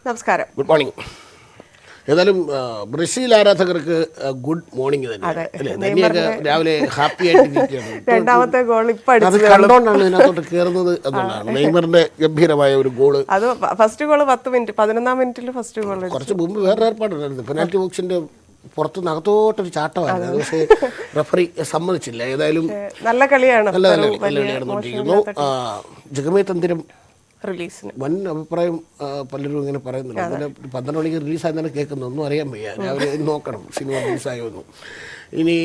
നമസ്കാരം. Good morning. ഏതായാലും Brazil ആരാധകർക്ക് ഗുഡ് മോർണിംഗ് തന്നെ. രാവിലെ ഹാപ്പി ആയിട്ട് രണ്ടാമത്തെ ഗോൾ അത് കണ്ടോണ്ടാണ് ഇതിനകത്തോട്ട് കയറുന്നത് എന്നുള്ളതാണ്. നെയ്മറിന്റെ ഗംഭീരമായ ഒരു ഗോള്. അത് ഫസ്റ്റ് ഗോള് 10 മിനിറ്റ് 11-ാം മിനിറ്റിൽ ഫസ്റ്റ് ഗോൾ. കുറച്ച് മുമ്പ് വേറെ ഏർപ്പാടുണ്ടായിരുന്നു. പെനാൽറ്റി ബോക്സിന്റെ പുറത്തുനിന്ന് അകത്തോട്ടൊരു ചാട്ടമായിരുന്നു. പക്ഷേ റഫറി സമ്മതിച്ചില്ല. ഏതായാലും നല്ല കളിയാണ്. നല്ല കളി നടന്നുകൊണ്ടിരിക്കുന്നു. ജഗമേ തന്തിരം റിലീസിന് വൻ അഭിപ്രായം പലരും ഇങ്ങനെ പറയുന്നുണ്ട്. അതിന് 12 മണിക്ക് റിലീസായെന്നാണ് കേൾക്കുന്നത്. ഒന്നും അറിയാൻ വയ്യ. രാവിലെ നോക്കണം സിനിമ റിലീസായൊന്നും. ഇനി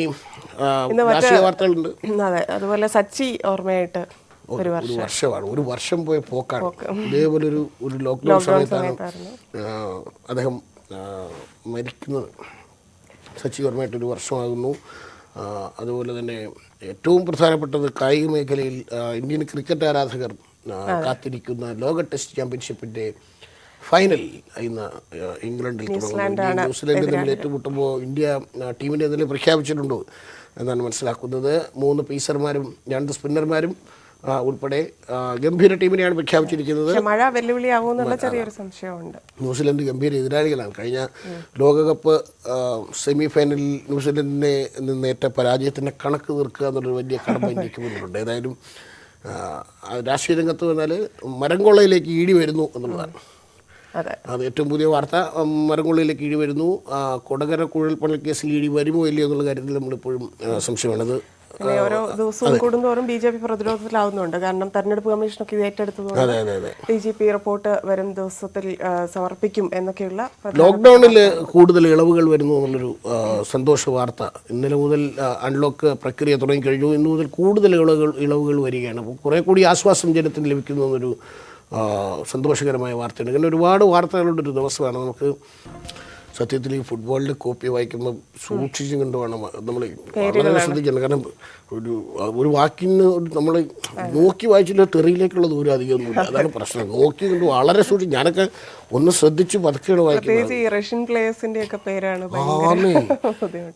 രാഷ്ട്രീയ വാർത്തകളുണ്ട്. അതെ, അതുപോലെ സച്ചി ഓർമ്മയായിട്ട് ഒരു വർഷമാണ്. ഒരു വർഷം പോയ പോക്കാണ്. ഇതേപോലെ ഒരു ലോക്ക്ഡൗൺ സമയത്താണ് അദ്ദേഹം മരിക്കുന്നത്. സച്ചി ഓർമ്മയായിട്ടൊരു വർഷമാകുന്നു. അതുപോലെ തന്നെ ഏറ്റവും പ്രധാനപ്പെട്ടത് കായിക മേഖലയിൽ ഇന്ത്യൻ ക്രിക്കറ്റ് ആരാധകർ കാത്തിരിക്കുന്ന ലോക ടെസ്റ്റ് ചാമ്പ്യൻഷിപ്പിന്റെ ഫൈനൽ ഇന്ന് ഇംഗ്ലണ്ടിൽ തുടങ്ങുന്നു. ന്യൂസിലൻഡ് തമ്മിൽ ഏറ്റുമുട്ടുമ്പോൾ ഇന്ത്യ ടീമിനെ തന്നെ പ്രഖ്യാപിച്ചിട്ടുണ്ടോ എന്നാണ് മനസ്സിലാക്കുന്നത്. 3 പേസർമാരും 2 സ്പിന്നർമാരും ഉൾപ്പെടെ ഗംഭീര ടീമിനെയാണ് പ്രഖ്യാപിച്ചിരിക്കുന്നത്. മഴ വെല്ലുവിളിയാവുമെന്നുള്ള ചെറിയൊരു സംശയമുണ്ട്. ന്യൂസിലൻഡ് ഗംഭീര എതിരാളികളാണ്. കഴിഞ്ഞ ലോകകപ്പ് സെമി ഫൈനലിൽ ന്യൂസിലൻഡിനെ നിന്നേറ്റ പരാജയത്തിൻ്റെ കണക്ക് തീർക്കുക എന്നുള്ളൊരു വലിയ കടമ്പ ഇന്ത്യക്ക് മുന്നിലുണ്ട്. ഏതായാലും രാഷ്ട്രീയ രംഗത്ത് വന്നാൽ മരംകൊള്ളയിലേക്ക് ഇടി വരുന്നു എന്നുള്ളതാണ്. അത് ഏറ്റവും പുതിയ വാർത്ത. മരംകൊള്ളയിലേക്ക് ഇടി വരുന്നു. കൊടകര കുഴൽപ്പണൽ കേസിൽ ഇടി വരുമോ ഇല്ലയോ എന്നുള്ള കാര്യത്തിൽ നമ്മളിപ്പോഴും സംശയമാണത്. ഓരോ ദിവസവും കൂടുന്തോറും BJP പ്രതിരോധത്തിലാവുന്നുണ്ട്. കാരണം തെരഞ്ഞെടുപ്പ് കമ്മീഷനൊക്കെ ഇത് ഏറ്റെടുത്തതുകൊണ്ട് DGP റിപ്പോർട്ട് വരും ദിവസത്തിൽ സമർപ്പിക്കും എന്നൊക്കെയുള്ള. ലോക്ക്ഡൌണിൽ കൂടുതൽ ഇളവുകൾ വരുന്നു എന്നുള്ളൊരു സന്തോഷ വാർത്ത. ഇന്നലെ മുതൽ അൺലോക്ക് പ്രക്രിയ തുടങ്ങിക്കഴിഞ്ഞു. ഇന്ന് മുതൽ കൂടുതൽ ഇളവുകൾ വരികയാണ്. അപ്പോൾ കുറേ കൂടി ആശ്വാസം ജനത്തിന് ലഭിക്കുന്നു എന്നൊരു സന്തോഷകരമായ വാർത്തയാണ്. ഇങ്ങനെ ഒരുപാട് വാർത്തകളുള്ളൊരു ദിവസമാണ്. നമുക്ക് സത്യത്തിൽ ഈ ഫുട്ബോളിൻ്റെ കോപ്പി വായിക്കുമ്പോൾ സൂക്ഷിച്ചും കണ്ടു വേണം നമ്മൾ വളരെ ശ്രദ്ധിക്കണം. കാരണം ഒരു വാക്കിന് നമ്മൾ നോക്കി വായിച്ചില്ല തെറിയിലേക്കുള്ള ദൂരം അധികമൊന്നുമില്ല. അതാണ് പ്രശ്നം. നോക്കി കണ്ട് വളരെ സൂക്ഷിച്ച് ഞാനൊക്കെ ഒന്ന് ശ്രദ്ധിച്ച് പതുക്കെയാണ് വായിക്കുന്നത്.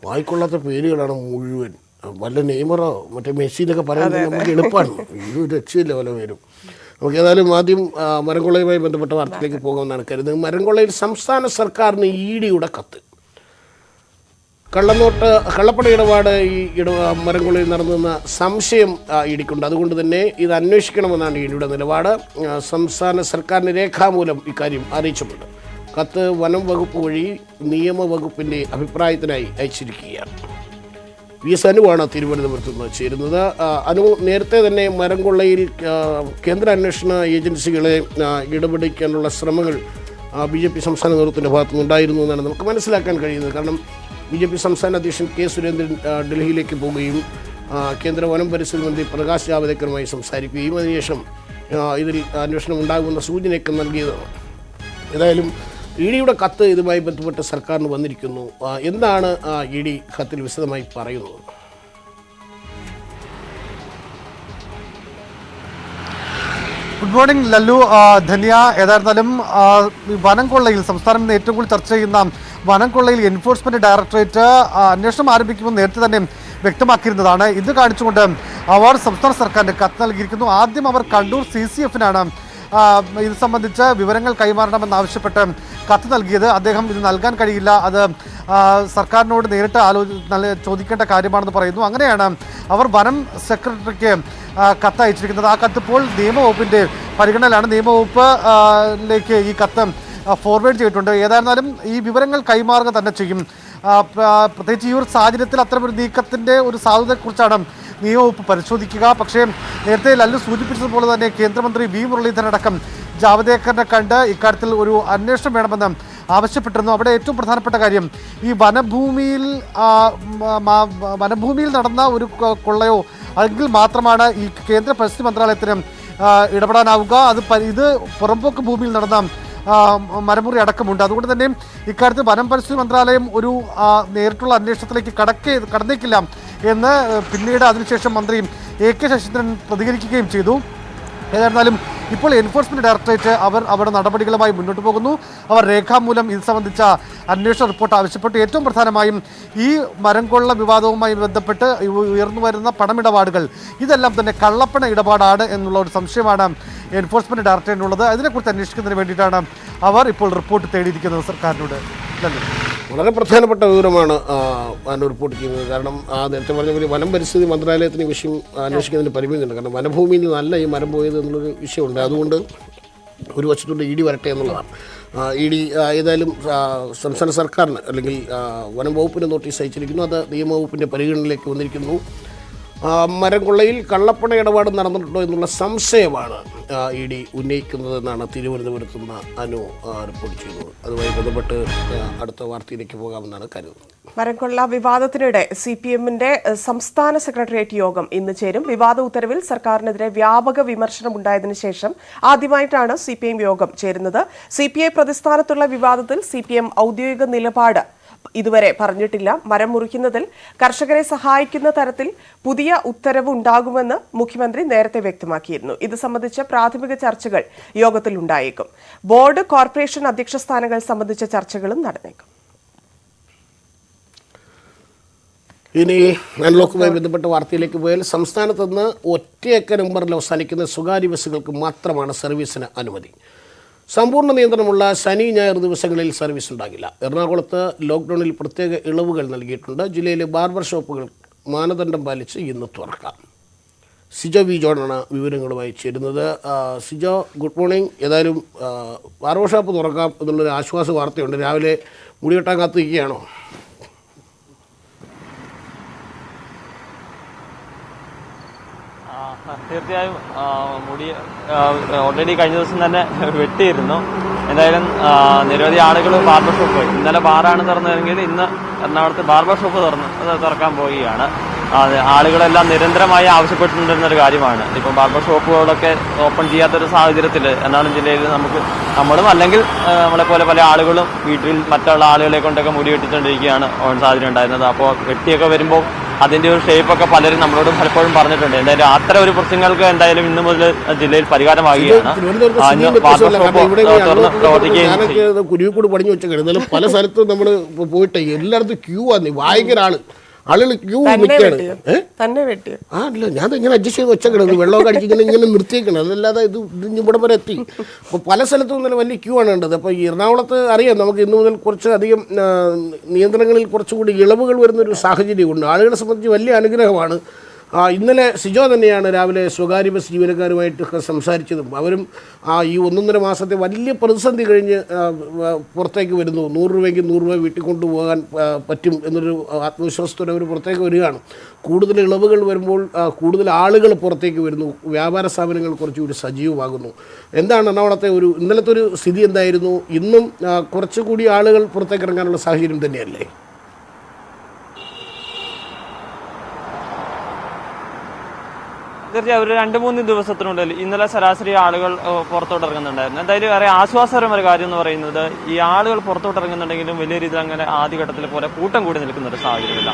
വായിക്കൊള്ളാത്ത പേരുകളാണ് മുഴുവൻ. വല്ല നെയ്മറോ മറ്റേ മെസ്സിന്നൊക്കെ പറയുന്നത് നമുക്ക് എളുപ്പമാണ്. ഇത് രക്ഷയില്ല പല പേരും. നമുക്ക് ഏതായാലും ആദ്യം മരംകൊള്ളയുമായി ബന്ധപ്പെട്ട വാർത്തയിലേക്ക് പോകുമെന്നാണ് കരുതുന്നത്. മരംകൊള്ളയിൽ സംസ്ഥാന സർക്കാരിന് EDയുടെ കത്ത്. കള്ളപ്പണ ഇടപാട് ഈ മരംകൊള്ളയിൽ നടന്നുവെന്ന സംശയം ഇടിക്കുണ്ട്. അതുകൊണ്ട് തന്നെ ഇത് അന്വേഷിക്കണമെന്നാണ് EDയുടെ നിലപാട്. സംസ്ഥാന സർക്കാരിന് രേഖാമൂലം ഇക്കാര്യം അറിയിച്ചിട്ടുണ്ട്. കത്ത് വനം വകുപ്പ് വഴി നിയമവകുപ്പിൻ്റെ അഭിപ്രായത്തിനായി അയച്ചിരിക്കുകയാണ്. VS അനുവാണ് തിരുവനന്തപുരത്ത് നിന്ന് ചേരുന്നത്. അനു, നേരത്തെ തന്നെ മരംകൊള്ളയിൽ കേന്ദ്ര അന്വേഷണ ഏജൻസികളെ ഇടപെടിക്കാനുള്ള ശ്രമങ്ങൾ BJP സംസ്ഥാന നേതൃത്വത്തിൻ്റെ ഭാഗത്തുനിന്നുണ്ടായിരുന്നു എന്നാണ് നമുക്ക് മനസ്സിലാക്കാൻ കഴിയുന്നത്. കാരണം BJP സംസ്ഥാന അധ്യക്ഷൻ K. സുരേന്ദ്രൻ ഡൽഹിയിലേക്ക് പോവുകയും കേന്ദ്ര വനം പരിസ്ഥിതി മന്ത്രി പ്രകാശ് ജാവദേക്കറുമായി സംസാരിക്കുകയും അതിനുശേഷം ഇതിൽ അന്വേഷണം ഉണ്ടാകുമെന്ന സൂചനയൊക്കെ നൽകിയതാണ്. ഏതായാലും EDയുടെ കത്ത് ഇതുമായി ബന്ധപ്പെട്ട് സർക്കാരിന് വന്നിരിക്കുന്നു. എന്താണ് ED കത്തിൽ വിശദമായി പറയുന്നത്? Good morning Lallu, Dhanya. ഏതായിരുന്നാലും വനം കൊള്ളയിൽ സംസ്ഥാനം ഇന്ന് ഏറ്റവും കൂടുതൽ ചർച്ച ചെയ്യുന്ന വനം കൊള്ളയിൽ എൻഫോഴ്സ്മെന്റ് ഡയറക്ടറേറ്റ് അന്വേഷണം ആരംഭിക്കുമെന്ന് നേരത്തെ തന്നെ വ്യക്തമാക്കിയിരുന്നതാണ്. ഇത് കാണിച്ചുകൊണ്ട് അവർ സംസ്ഥാന സർക്കാരിന് കത്ത് നൽകിയിരിക്കുന്നു. ആദ്യം അവർ കണ്ണൂർ CCF-നാണ് ഇത് സംബന്ധിച്ച് വിവരങ്ങൾ കൈമാറണമെന്നാവശ്യപ്പെട്ട് കത്ത് നൽകിയത്. അദ്ദേഹം ഇത് നൽകാൻ കഴിയില്ല, അത് സർക്കാരിനോട് നേരിട്ട് ചോദിക്കേണ്ട കാര്യമാണെന്ന് പറയുന്നു. അങ്ങനെയാണ് അവർ വനം സെക്രട്ടറിക്ക് കത്ത് അയച്ചിരിക്കുന്നത്. ആ കത്ത് ഇപ്പോൾ നിയമവകുപ്പിൻ്റെ പരിഗണനയിലാണ്. നിയമവകുപ്പിലേക്ക് ഈ കത്ത് ഫോർവേഡ് ചെയ്തിട്ടുണ്ട്. ഏതായിരുന്നാലും ഈ വിവരങ്ങൾ കൈമാറുക തന്നെ ചെയ്യും. പ്രത്യേകിച്ച് ഈ ഒരു സാഹചര്യത്തിൽ അത്തരമൊരു നീക്കത്തിൻ്റെ ഒരു സാധ്യതയെക്കുറിച്ചാണ് നിയമവകുപ്പ് പരിശോധിക്കുക. പക്ഷേ നേരത്തെ ലല്ലു സൂചിപ്പിച്ചതുപോലെ തന്നെ കേന്ദ്രമന്ത്രി V. മുരളീധരൻ അടക്കം ജാവദേക്കറിനെ കണ്ട് ഇക്കാര്യത്തിൽ ഒരു അന്വേഷണം വേണമെന്ന് ആവശ്യപ്പെട്ടിരുന്നു. അവിടെ ഏറ്റവും പ്രധാനപ്പെട്ട കാര്യം ഈ വനഭൂമിയിൽ നടന്ന ഒരു കൊള്ളയോ അല്ലെങ്കിൽ മാത്രമാണ് ഈ കേന്ദ്ര പരിസ്ഥിതി മന്ത്രാലയത്തിന് ഇടപെടാനാവുക. ഇത് പുറമ്പോക്ക് ഭൂമിയിൽ നടന്ന മരമുറി അടക്കമുണ്ട്. അതുകൊണ്ട് തന്നെ ഇക്കാര്യത്തിൽ വനം പരിസ്ഥിതി മന്ത്രാലയം ഒരു നേരിട്ടുള്ള അന്വേഷണത്തിലേക്ക് കടന്നേക്കില്ല എന്ന് പിന്നീട് അതിനുശേഷം മന്ത്രി AK. ശശീന്ദ്രൻ പ്രതികരിക്കുകയും ചെയ്തു. ഏതായിരുന്നാലും ഇപ്പോൾ എൻഫോഴ്സ്മെന്റ് ഡയറക്ടറേറ്റ് അവരുടെ നടപടികളുമായി മുന്നോട്ട് പോകുന്നു. അവർ രേഖാമൂലം ഇത് സംബന്ധിച്ച അന്വേഷണ റിപ്പോർട്ട് ആവശ്യപ്പെട്ടു. ഏറ്റവും പ്രധാനമായും ഈ മരം കൊള്ള വിവാദവുമായി ബന്ധപ്പെട്ട് ഉയർന്നു വരുന്ന പണമിടപാടുകൾ ഇതെല്ലാം തന്നെ കള്ളപ്പണ ഇടപാടാണ് എന്നുള്ള ഒരു സംശയമാണ് എൻഫോഴ്സ്മെന്റ് ഡയറക്ടറേറ്റിനുള്ളത്. അതിനെക്കുറിച്ച് അന്വേഷിക്കുന്നതിന് വേണ്ടിയിട്ടാണ് അവർ ഇപ്പോൾ റിപ്പോർട്ട് തേടിയിരിക്കുന്നത് സർക്കാരിനോട്. വളരെ പ്രധാനപ്പെട്ട വിവരമാണ് റിപ്പോർട്ട് ചെയ്യുന്നത്. കാരണം നേരത്തെ പറഞ്ഞ പോലെ വനം പരിസ്ഥിതി മന്ത്രാലയത്തിന് വിഷയം അന്വേഷിക്കുന്നതിന് പരിമിതിയുണ്ട്. കാരണം വനഭൂമിയിൽ നിന്നല്ല ഈ മരം പോയത് എന്നുള്ളൊരു വിഷയമുണ്ട്. അതുകൊണ്ട് ഒരു വശത്തോട്ട് ഇ ഡി വരട്ടെ എന്നുള്ളതാണ്. ഇ ഡി ഏതായാലും സംസ്ഥാന സർക്കാരിന് അല്ലെങ്കിൽ വനം വകുപ്പിന് നോട്ടീസ് അയച്ചിരിക്കുന്നു. അത് നിയമവകുപ്പിൻ്റെ പരിഗണനയിലേക്ക് വന്നിരിക്കുന്നു. മരം കൊള്ളയിൽ കള്ളപ്പണ ഇടപാട് നടന്നിട്ടുണ്ടോ എന്നുള്ള സംശയമാണ് ഇ ഡി ഉന്നയിക്കുന്നതെന്നാണ് തിരുവനന്തപുരത്ത് നിന്ന് അനു റിപ്പോർട്ട് ചെയ്യുന്നത്. അതുമായി ബന്ധപ്പെട്ട് അടുത്ത വാർത്തയിലേക്ക് പോകാമെന്നാണ് കരുതുന്നത്. മരംകൊള്ള വിവാദത്തിനിടെ CPM-ന്റെ സംസ്ഥാന സെക്രട്ടേറിയറ്റ് യോഗം ഇന്ന് ചേരും. വിവാദ ഉത്തരവിൽ സർക്കാരിനെതിരെ വ്യാപക വിമർശനം ഉണ്ടായതിനു ശേഷം ആദ്യമായിട്ടാണ് CPM യോഗം ചേരുന്നത്. CPI പ്രതിസ്ഥാനത്തുള്ള വിവാദത്തിൽ CPM ഔദ്യോഗിക നിലപാട് ഇതുവരെ പറഞ്ഞിട്ടില്ല. മരം മുറിക്കുന്നതിൽ കർഷകരെ സഹായിക്കുന്ന തരത്തിൽ പുതിയ ഉത്തരവ് ഉണ്ടാകുമെന്ന് മുഖ്യമന്ത്രി നേരത്തെ വ്യക്തമാക്കിയിരുന്നു. ഇത് സംബന്ധിച്ച പ്രാഥമിക ചർച്ചകൾ യോഗത്തിൽ ഉണ്ടായേക്കും. ബോർഡ് കോർപ്പറേഷൻ അധ്യക്ഷ സ്ഥാനങ്ങൾ സംബന്ധിച്ച ചർച്ചകളും നടന്നേക്കും. ഇനി അൺലോക്കുമായി ബന്ധപ്പെട്ട വാർത്തയിലേക്ക് പോയാൽ സംസ്ഥാനത്ത് നിന്ന് ഒറ്റയക്ക നമ്പറിൽ അവസാനിക്കുന്ന സ്വകാര്യ ബസ്സുകൾക്ക് മാത്രമാണ് സർവീസിന് അനുമതി. സമ്പൂർണ്ണ നിയന്ത്രണമുള്ള ശനി ഞായർ ദിവസങ്ങളിൽ സർവീസ് ഉണ്ടാകില്ല. എറണാകുളത്ത് ലോക്ക്ഡൌണിൽ പ്രത്യേക ഇളവുകൾ നൽകിയിട്ടുണ്ട്. ജില്ലയിലെ ബാർബർ ഷോപ്പുകൾ മാനദണ്ഡം പാലിച്ച് ഇന്ന് തുറക്കാം. സിജോ വി ജോണാണ് വിവരങ്ങളുമായി ചേരുന്നത്. Sijo, good morning. ഏതായാലും ബാർബർ ഷോപ്പ് തുറക്കാം എന്നുള്ളൊരു ആശ്വാസ വാർത്തയുണ്ട്. രാവിലെ മുടിവെട്ടാൻ കാത്തിരിക്കുകയാണോ? തീർച്ചയായും മുടി ഓൾറെഡി കഴിഞ്ഞ ദിവസം തന്നെ വെട്ടിയിരുന്നു. എന്തായാലും നിരവധി ആളുകൾ ബാർബർ ഷോപ്പ് പോയി. ഇന്നലെ ബാറാണ് തുറന്നതെങ്കിൽ ഇന്ന് എറണാകുളത്ത് ബാർബർ ഷോപ്പ് തുറക്കാൻ പോവുകയാണ്. ആളുകളെല്ലാം നിരന്തരമായി ആവശ്യപ്പെട്ടിട്ടുണ്ടെന്നൊരു കാര്യമാണ്. ഇപ്പം ബാർബർ ഷോപ്പുകളൊക്കെ ഓപ്പൺ ചെയ്യാത്തൊരു സാഹചര്യത്തിൽ എറണാകുളം ജില്ലയിൽ നമ്മളും അല്ലെങ്കിൽ നമ്മളെപ്പോലെ പല ആളുകളും വീട്ടിൽ മറ്റുള്ള ആളുകളെ കൊണ്ടൊക്കെ മുടി വെട്ടിക്കൊണ്ടിരിക്കുകയാണ് സാഹചര്യം ഉണ്ടായിരുന്നത്. അപ്പോൾ വെട്ടിയൊക്കെ വരുമ്പോൾ അതിൻ്റെ ഒരു ഷേപ്പൊക്കെ പലരും നമ്മളോട് പലപ്പോഴും പറഞ്ഞിട്ടുണ്ട്. എന്തായാലും അത്തരം ഒരു പ്രശ്നങ്ങൾക്ക് എന്തായാലും ഇന്ന് മുതൽ ജില്ലയിൽ പരിഹാരമാകുകയാണ്. കുരുവിക്കൂട് പണിഞ്ഞു വെച്ചാൽ പല സ്ഥലത്തും നമ്മൾ പോയിട്ട് എല്ലായിടത്തും ക്യൂ വന്നി ഭയങ്കര ആളുകൾ ക്യൂ നിൽക്കുകയാണ്. അല്ല, ഞാൻ ഇങ്ങനെ അഡ്ജസ്റ്റ് ചെയ്ത് വെച്ചേക്കണത് വെള്ളമൊക്കെ അടിച്ച് ഇങ്ങനെ നിർത്തിയേക്കണം. അതല്ലാതെ ഇത് ഇവിടെ വരെ എത്തി. അപ്പോൾ പല സ്ഥലത്തും നല്ല വലിയ ക്യൂ ആണ് ഉണ്ടത്. അപ്പോൾ എറണാകുളത്ത് അറിയാം, നമുക്ക് ഇന്നു മുതൽ കുറച്ച് അധികം നിയന്ത്രണങ്ങളിൽ കുറച്ചുകൂടി ഇളവുകൾ വരുന്നൊരു സാഹചര്യമുണ്ട്. ആളുകളെ സംബന്ധിച്ച് വലിയ അനുഗ്രഹമാണ്. ഇന്നലെ സിജോ തന്നെയാണ് രാവിലെ സ്വകാര്യ ബസ് ജീവനക്കാരുമായിട്ടൊക്കെ സംസാരിച്ചതും. അവരും ഈ 1.5 മാസത്തെ വലിയ പ്രതിസന്ധി കഴിഞ്ഞ് പുറത്തേക്ക് വരുന്നു. 100 രൂപയ്ക്ക് 100 രൂപ വീട്ടിൽ കൊണ്ടുപോകാൻ പറ്റും എന്നൊരു ആത്മവിശ്വാസത്തോടെ അവർ പുറത്തേക്ക് വരികയാണ്. കൂടുതൽ ഇളവുകൾ വരുമ്പോൾ കൂടുതൽ ആളുകൾ പുറത്തേക്ക് വരുന്നു. വ്യാപാര സ്ഥാപനങ്ങൾ കുറച്ചുകൂടി സജീവമാകുന്നു. എന്താണ് എറണാകുളത്തെ ഇന്നലത്തെ ഒരു സ്ഥിതി എന്തായിരുന്നു? ഇന്നും കുറച്ചുകൂടി ആളുകൾ പുറത്തേക്ക് ഇറങ്ങാനുള്ള സാഹചര്യം തന്നെയല്ലേ? തീർച്ചയായും ഒരു 2-3 ദിവസത്തിനുള്ളിൽ ഇന്നലെ ശരാശരി ആളുകൾ പുറത്തോട്ട് ഇറങ്ങുന്നുണ്ടായിരുന്നു. എന്തായാലും ഏറെ ആശ്വാസകരമായ കാര്യം എന്ന് പറയുന്നത് ഈ ആളുകൾ പുറത്തോട്ട് ഇറങ്ങുന്നുണ്ടെങ്കിലും വലിയ രീതിയിൽ അങ്ങനെ ആദ്യഘട്ടത്തിൽ പോലെ കൂട്ടം കൂടി നിൽക്കുന്ന ഒരു സാഹചര്യമില്ല.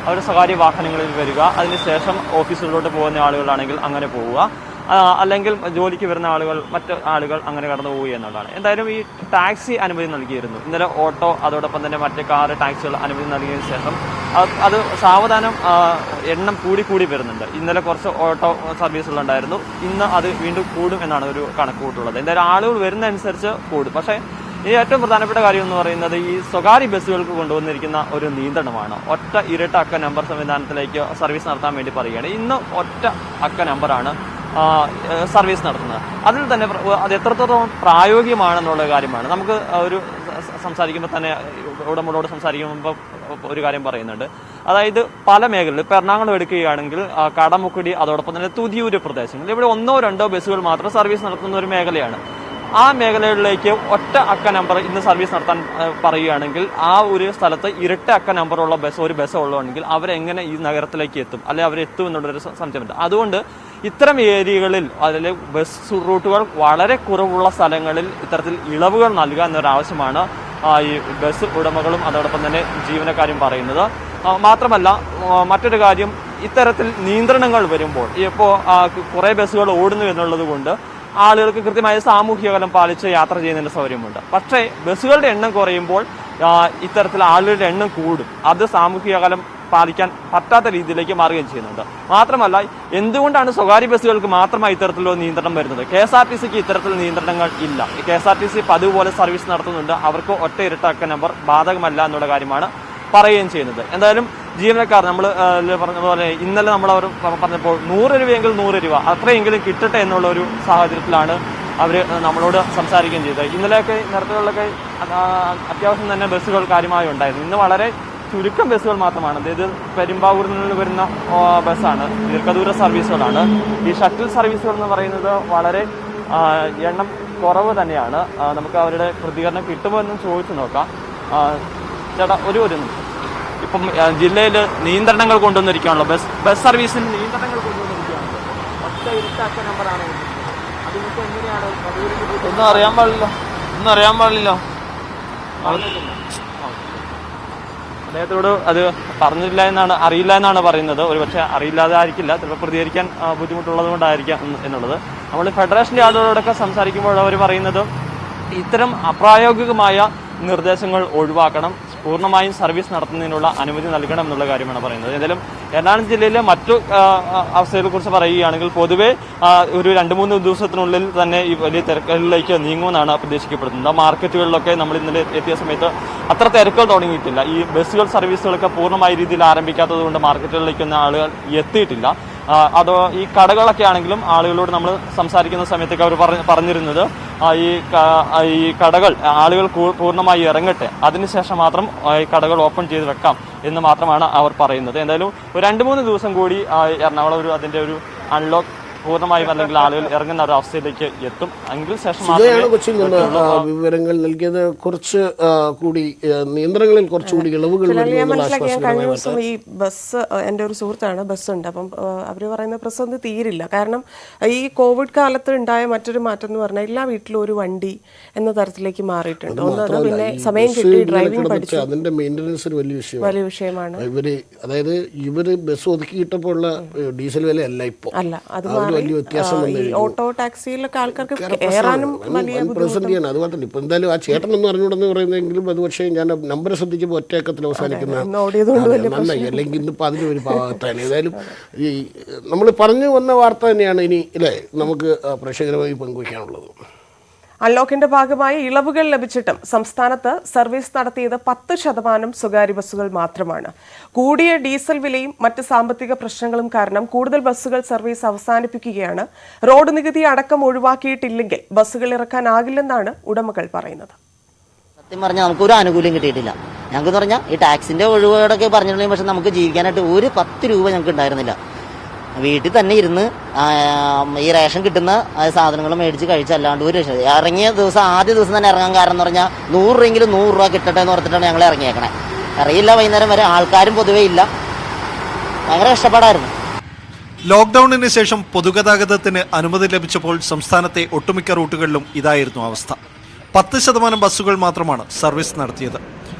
അവർ സ്വകാര്യ വാഹനങ്ങളിൽ വരിക, അതിനുശേഷം ഓഫീസുകളിലോട്ട് പോകുന്ന ആളുകളാണെങ്കിൽ അങ്ങനെ പോവുക, അല്ലെങ്കിൽ ജോലിക്ക് വരുന്ന മറ്റ് ആളുകൾ അങ്ങനെ കടന്നു പോവുക എന്നുള്ളതാണ്. എന്തായാലും ഈ ടാക്സി അനുമതി നൽകിയിരുന്നു. ഇന്നലെ ഓട്ടോ അതോടൊപ്പം തന്നെ മറ്റ് കാറ് ടാക്സികൾ അനുമതി നൽകിയതിനു ശേഷം അത് സാവധാനം എണ്ണം കൂടി വരുന്നുണ്ട്. ഇന്നലെ കുറച്ച് ഓട്ടോ സർവീസുകളുണ്ടായിരുന്നു. ഇന്ന് അത് വീണ്ടും കൂടും എന്നാണ് ഒരു കണക്കുകൂട്ടുള്ളത്. എന്തായാലും ആളുകൾ വരുന്നതനുസരിച്ച് കൂടും. പക്ഷേ ഈ ഏറ്റവും പ്രധാനപ്പെട്ട കാര്യം എന്ന് പറയുന്നത് ഈ സ്വകാര്യ ബസ്സുകൾക്ക് കൊണ്ടുവന്നിരിക്കുന്ന ഒരു നിയന്ത്രണമാണ്. ഒറ്റ ഇരട്ട അക്ക നമ്പർ സംവിധാനത്തിലേക്ക് സർവീസ് നടത്താൻ വേണ്ടി പറയുകയാണ്. ഇന്ന് ഒറ്റ അക്ക നമ്പറാണ് സർവീസ് നടത്തുന്നത്. അതിൽ തന്നെ അത് എത്രത്തോളം പ്രായോഗികമാണെന്നുള്ള കാര്യമാണ്. നമുക്ക് സംസാരിക്കുമ്പോൾ തന്നെ ഉടമകളോട് സംസാരിക്കുമ്പോൾ ഒരു കാര്യം പറയുന്നുണ്ട്. അതായത് പല മേഖലകളിൽ ഇപ്പോൾ എറണാകുളം എടുക്കുകയാണെങ്കിൽ കടമുക്കുടി അതോടൊപ്പം തന്നെ തുതിയൂര് പ്രദേശങ്ങളിൽ ഇവിടെ 1-2 ബസ്സുകൾ മാത്രം സർവീസ് നടത്തുന്ന ഒരു മേഖലയാണ്. ആ മേഖലകളിലേക്ക് ഒറ്റ അക്ക നമ്പർ ഇന്ന് സർവീസ് നടത്താൻ പറയുകയാണെങ്കിൽ ആ ഒരു സ്ഥലത്ത് ഇരട്ട അക്ക നമ്പറുള്ള ഒരു ബസ് ഉള്ളതാണെങ്കിൽ അവരെങ്ങനെ ഈ നഗരത്തിലേക്ക് എത്തും, അല്ലെങ്കിൽ അവരെത്തും എന്നുള്ളൊരു സംശയമുണ്ട്. അതുകൊണ്ട് ഇത്തരം ഏരിയകളിൽ അതിൽ ബസ് റൂട്ടുകൾ വളരെ കുറവുള്ള സ്ഥലങ്ങളിൽ ഇത്തരത്തിൽ ഇളവുകൾ നൽകുക എന്നൊരാവശ്യമാണ് ഈ ബസ് ഉടമകളും അതോടൊപ്പം തന്നെ ജീവനക്കാരും പറയുന്നത്. മാത്രമല്ല മറ്റൊരു കാര്യം, ഇത്തരത്തിൽ നിയന്ത്രണങ്ങൾ വരുമ്പോൾ ഇപ്പോൾ കുറേ ബസ്സുകൾ ഓടുന്നു എന്നുള്ളത് കൊണ്ട് ആളുകൾക്ക് കൃത്യമായ സാമൂഹിക അകലം പാലിച്ച് യാത്ര ചെയ്യുന്നതിന്റെ സൗകര്യമുണ്ട്. പക്ഷേ ബസ്സുകളുടെ എണ്ണം കുറയുമ്പോൾ ഇത്തരത്തിൽ ആളുകളുടെ എണ്ണം കൂടും. അത് സാമൂഹിക അകലം പാലിക്കാൻ പറ്റാത്ത രീതിയിലേക്ക് മാറുകയും ചെയ്യുന്നുണ്ട്. മാത്രമല്ല, എന്തുകൊണ്ടാണ് സ്വകാര്യ ബസ്സുകൾക്ക് മാത്രമായി ഇത്തരത്തിലുള്ള നിയന്ത്രണം വരുന്നത്? KSRTCക്ക് ഇത്തരത്തിൽ നിയന്ത്രണങ്ങൾ ഇല്ല. KSRTC പതിവ് പോലെ സർവീസ് നടത്തുന്നുണ്ട്. അവർക്ക് ഒറ്റ ഇരട്ടക്ക നമ്പർ ബാധകമല്ല എന്നുള്ള കാര്യമാണ് പറയുകയും ചെയ്യുന്നത്. എന്തായാലും ജീവനക്കാർ നമ്മൾ പറഞ്ഞ പോലെ ഇന്നലെ നമ്മൾ അവർ പറഞ്ഞപ്പോൾ 100 രൂപയെങ്കിൽ 100 രൂപ അത്രയെങ്കിലും കിട്ടട്ടെ എന്നുള്ള ഒരു സാഹചര്യത്തിലാണ് അവർ നമ്മളോട് സംസാരിക്കുകയും ചെയ്തത്. ഇന്നലെയൊക്കെ നേരത്തെകളിലൊക്കെ അത്യാവശ്യം തന്നെ ബസ്സുകൾ കാര്യമായി ഉണ്ടായിരുന്നു. ഇന്ന് വളരെ ചുരുക്കം ബസ്സുകൾ മാത്രമാണ്. അതായത് പെരുമ്പാവൂരിൽ നിന്ന് വരുന്ന ബസ്സാണ്, ദീർഘദൂര സർവീസുകളാണ്. ഈ ഷട്ടിൽ സർവീസുകൾ എന്ന് പറയുന്നത് വളരെ എണ്ണം കുറവ് തന്നെയാണ്. നമുക്ക് അവരുടെ പ്രതികരണം കിട്ടുമോ എന്നും ചോദിച്ചു നോക്കാം. ചേട്ടാ, ഒരു നിമിഷം. ഇപ്പം ജില്ലയിൽ നിയന്ത്രണങ്ങൾ കൊണ്ടുവന്നിരിക്കുകയാണല്ലോ, ബസ് സർവീസിൽ നിയന്ത്രണങ്ങൾ കൊണ്ടുവന്നിരിക്കുകയാണല്ലോ. ഒറ്റ ഇരുട്ടാക്ക നമ്പറാണ്. അതിനൊക്കെ എങ്ങനെയാണ് ഒന്നും അറിയാൻ പാടില്ല. അദ്ദേഹത്തോട് അത് അറിയില്ല എന്നാണ് പറയുന്നത്. ഒരുപക്ഷെ അറിയില്ലാതെ ആയിരിക്കില്ല, ചിലപ്പോൾ പ്രതികരിക്കാൻ ബുദ്ധിമുട്ടുള്ളത് കൊണ്ടായിരിക്കാം എന്നുള്ളത്. നമ്മൾ ഫെഡറേഷൻ്റെ ആളുകളോടൊക്കെ സംസാരിക്കുമ്പോൾ അവർ പറയുന്നത് ഇത്തരം അപ്രായോഗികമായ നിർദ്ദേശങ്ങൾ ഒഴിവാക്കണം, പൂർണ്ണമായും സർവീസ് നടത്തുന്നതിനുള്ള അനുമതി നൽകണം എന്നുള്ള കാര്യമാണ് പറയുന്നത്. എന്തായാലും എറണാകുളം ജില്ലയിലെ മറ്റു അവസ്ഥകളെ കുറിച്ച് പറയുകയാണെങ്കിൽ പൊതുവെ ഒരു 2-3 ദിവസത്തിനുള്ളിൽ തന്നെ ഈ വലിയ തിരക്കുകളിലേക്ക് നീങ്ങുമെന്നാണ് പ്രതീക്ഷിക്കപ്പെടുന്നത്. മാർക്കറ്റുകളിലൊക്കെ നമ്മൾ ഇന്നലെ എത്തിയ സമയത്ത് അത്ര തിരക്കുകൾ തുടങ്ങിയിട്ടില്ല. ഈ ബസ്സുകൾ സർവീസുകളൊക്കെ പൂർണ്ണമായ രീതിയിൽ ആരംഭിക്കാത്തത് കൊണ്ട് മാർക്കറ്റുകളിലേക്കൊന്നും ആളുകൾ എത്തിയിട്ടില്ല. അതോ ഈ കടകളൊക്കെ ആണെങ്കിലും ആളുകളോട് നമ്മൾ സംസാരിക്കുന്ന സമയത്തൊക്കെ അവർ പറഞ്ഞിരുന്നത് ഈ കടകൾ ആളുകൾ പൂർണ്ണമായി ഇറങ്ങട്ടെ, അതിനുശേഷം മാത്രം ഈ കടകൾ ഓപ്പൺ ചെയ്ത് വെക്കാം എന്ന് മാത്രമാണ് അവർ പറയുന്നത്. എന്തായാലും ഒരു 2-3 ദിവസം കൂടി എറണാകുളം അതിന്റെ ഒരു അൺലോക്ക് പൂർണ്ണമായും അല്ലെങ്കിൽ ആളുകൾ ഇറങ്ങുന്ന ഒരു അവസ്ഥയിലേക്ക് എത്തും. എങ്കിൽ ശേഷം കൊച്ചിയിൽ നിന്ന് വിവരങ്ങൾ നൽകിയത് കുറച്ച് കൂടി നിയന്ത്രണങ്ങളിൽ കുറച്ചുകൂടി ഇളവുകൾ. കഴിഞ്ഞ ദിവസം ഈ ബസ്, എൻ്റെ ഒരു സുഹൃത്താണ് ബസ്സുണ്ട്, അപ്പം അവർ പറയുന്ന പ്രതിസന്ധി തീരില്ല. കാരണം ഈ കോവിഡ് കാലത്ത് ഉണ്ടായ മറ്റൊരു മാറ്റം എന്ന് പറഞ്ഞാൽ എല്ലാ വീട്ടിലും ഒരു വണ്ടി എന്ന തരത്തിലേക്ക് മാറിയിട്ടുണ്ട്. ഒന്നത് പിന്നെ സമയം കിട്ടി ഡ്രൈവിംഗ് പഠിച്ചു, അതിന്റെ മെയിൻ്റനൻസ് വലിയ വിഷയമാണ്. ഇവര് ബസ് ഒതുക്കിയിട്ടപ്പോൾ ഉള്ള ഡീസൽ വില അല്ല ഇപ്പോൾ അല്ല, അത് ഈ ഓട്ടോ ടാക്സിയിലൊക്കെ ആൾക്കാർക്ക് കയറാനും വലിയ പ്രതിസന്ധിയാണ്. അതുപോലെ തന്നെ ഇപ്പൊ എന്തായാലും ആ ചേട്ടനൊന്നും അറിഞ്ഞൂടെന്ന് പറയുന്നെങ്കിലും അത് പക്ഷേ ഞാൻ നമ്പർ ശ്രദ്ധിച്ചപ്പോൾ ഒറ്റയക്കത്തിൽ അവസാനിക്കുന്ന നന്നായി, അല്ലെങ്കിൽ ഇന്നിപ്പോൾ അതിനൊരു ഭാഗത്താണ്. ഏതായാലും ഈ നമ്മൾ പറഞ്ഞു വന്ന വാർത്ത തന്നെയാണ് ഇനി അല്ലേ നമുക്ക് പ്രേക്ഷകരുമായി പങ്കുവയ്ക്കാനുള്ളത്. അൺലോക്കിന്റെ ഭാഗമായി ഇളവുകൾ ലഭിച്ചിട്ടും സംസ്ഥാനത്ത് സർവീസ് നടത്തിയത് 10% സ്വകാര്യ ബസ്സുകൾ മാത്രമാണ്. കൂടിയ ഡീസൽ വിലയും മറ്റ് സാമ്പത്തിക പ്രശ്നങ്ങളും കാരണം കൂടുതൽ ബസ്സുകൾ സർവീസ് അവസാനിപ്പിക്കുകയാണ്. റോഡ് നികുതി അടക്കം ഒഴിവാക്കിയിട്ടില്ലെങ്കിൽ ബസ്സുകൾ ഇറക്കാനാകില്ലെന്നാണ് ഉടമകൾ പറയുന്നത്. സത്യം പറഞ്ഞാൽ നമുക്കൊരു ആനുകൂല്യം കിട്ടിയിട്ടില്ല. ഞങ്ങൾക്ക് പറഞ്ഞാൽ ഈ ടാക്സിന്റെ ഒഴിവുകളൊക്കെ പറഞ്ഞിട്ടുണ്ടെങ്കിൽ പക്ഷെ നമുക്ക് ജീവിക്കാനായിട്ട് ഒരു 10 രൂപ ഞങ്ങൾക്ക് ഉണ്ടായിരുന്നില്ല. വീട്ടിൽ തന്നെ ഇരുന്ന് ഈ റേഷൻ കിട്ടുന്ന സാധനങ്ങൾ മേടിച്ച് കഴിച്ചല്ലാണ്ട് ഒരു ഇറങ്ങിയ ദിവസം ആദ്യ ദിവസം തന്നെ ഇറങ്ങാൻ കാരണം എന്ന് പറഞ്ഞാൽ 100 രൂപയെങ്കിലും 100 രൂപ കിട്ടട്ടെ എന്ന് ഓർത്തിട്ടാണ് ഞങ്ങൾ ഇറങ്ങിയേക്കണേ. അറിയില്ല, വൈകുന്നേരം വരെ ആൾക്കാരും പൊതുവേ ഇല്ല, ഭയങ്കര കഷ്ടപ്പാടായിരുന്നു. ലോക്ക്ഡൌണിന് ശേഷം പൊതുഗതാഗതത്തിന് അനുമതി ലഭിച്ചപ്പോൾ സംസ്ഥാനത്തെ ഒട്ടുമിക്ക റൂട്ടുകളിലും ഇതായിരുന്നു അവസ്ഥ. 10% ബസ്സുകൾ മാത്രമാണ് സർവീസ് നടത്തിയത്.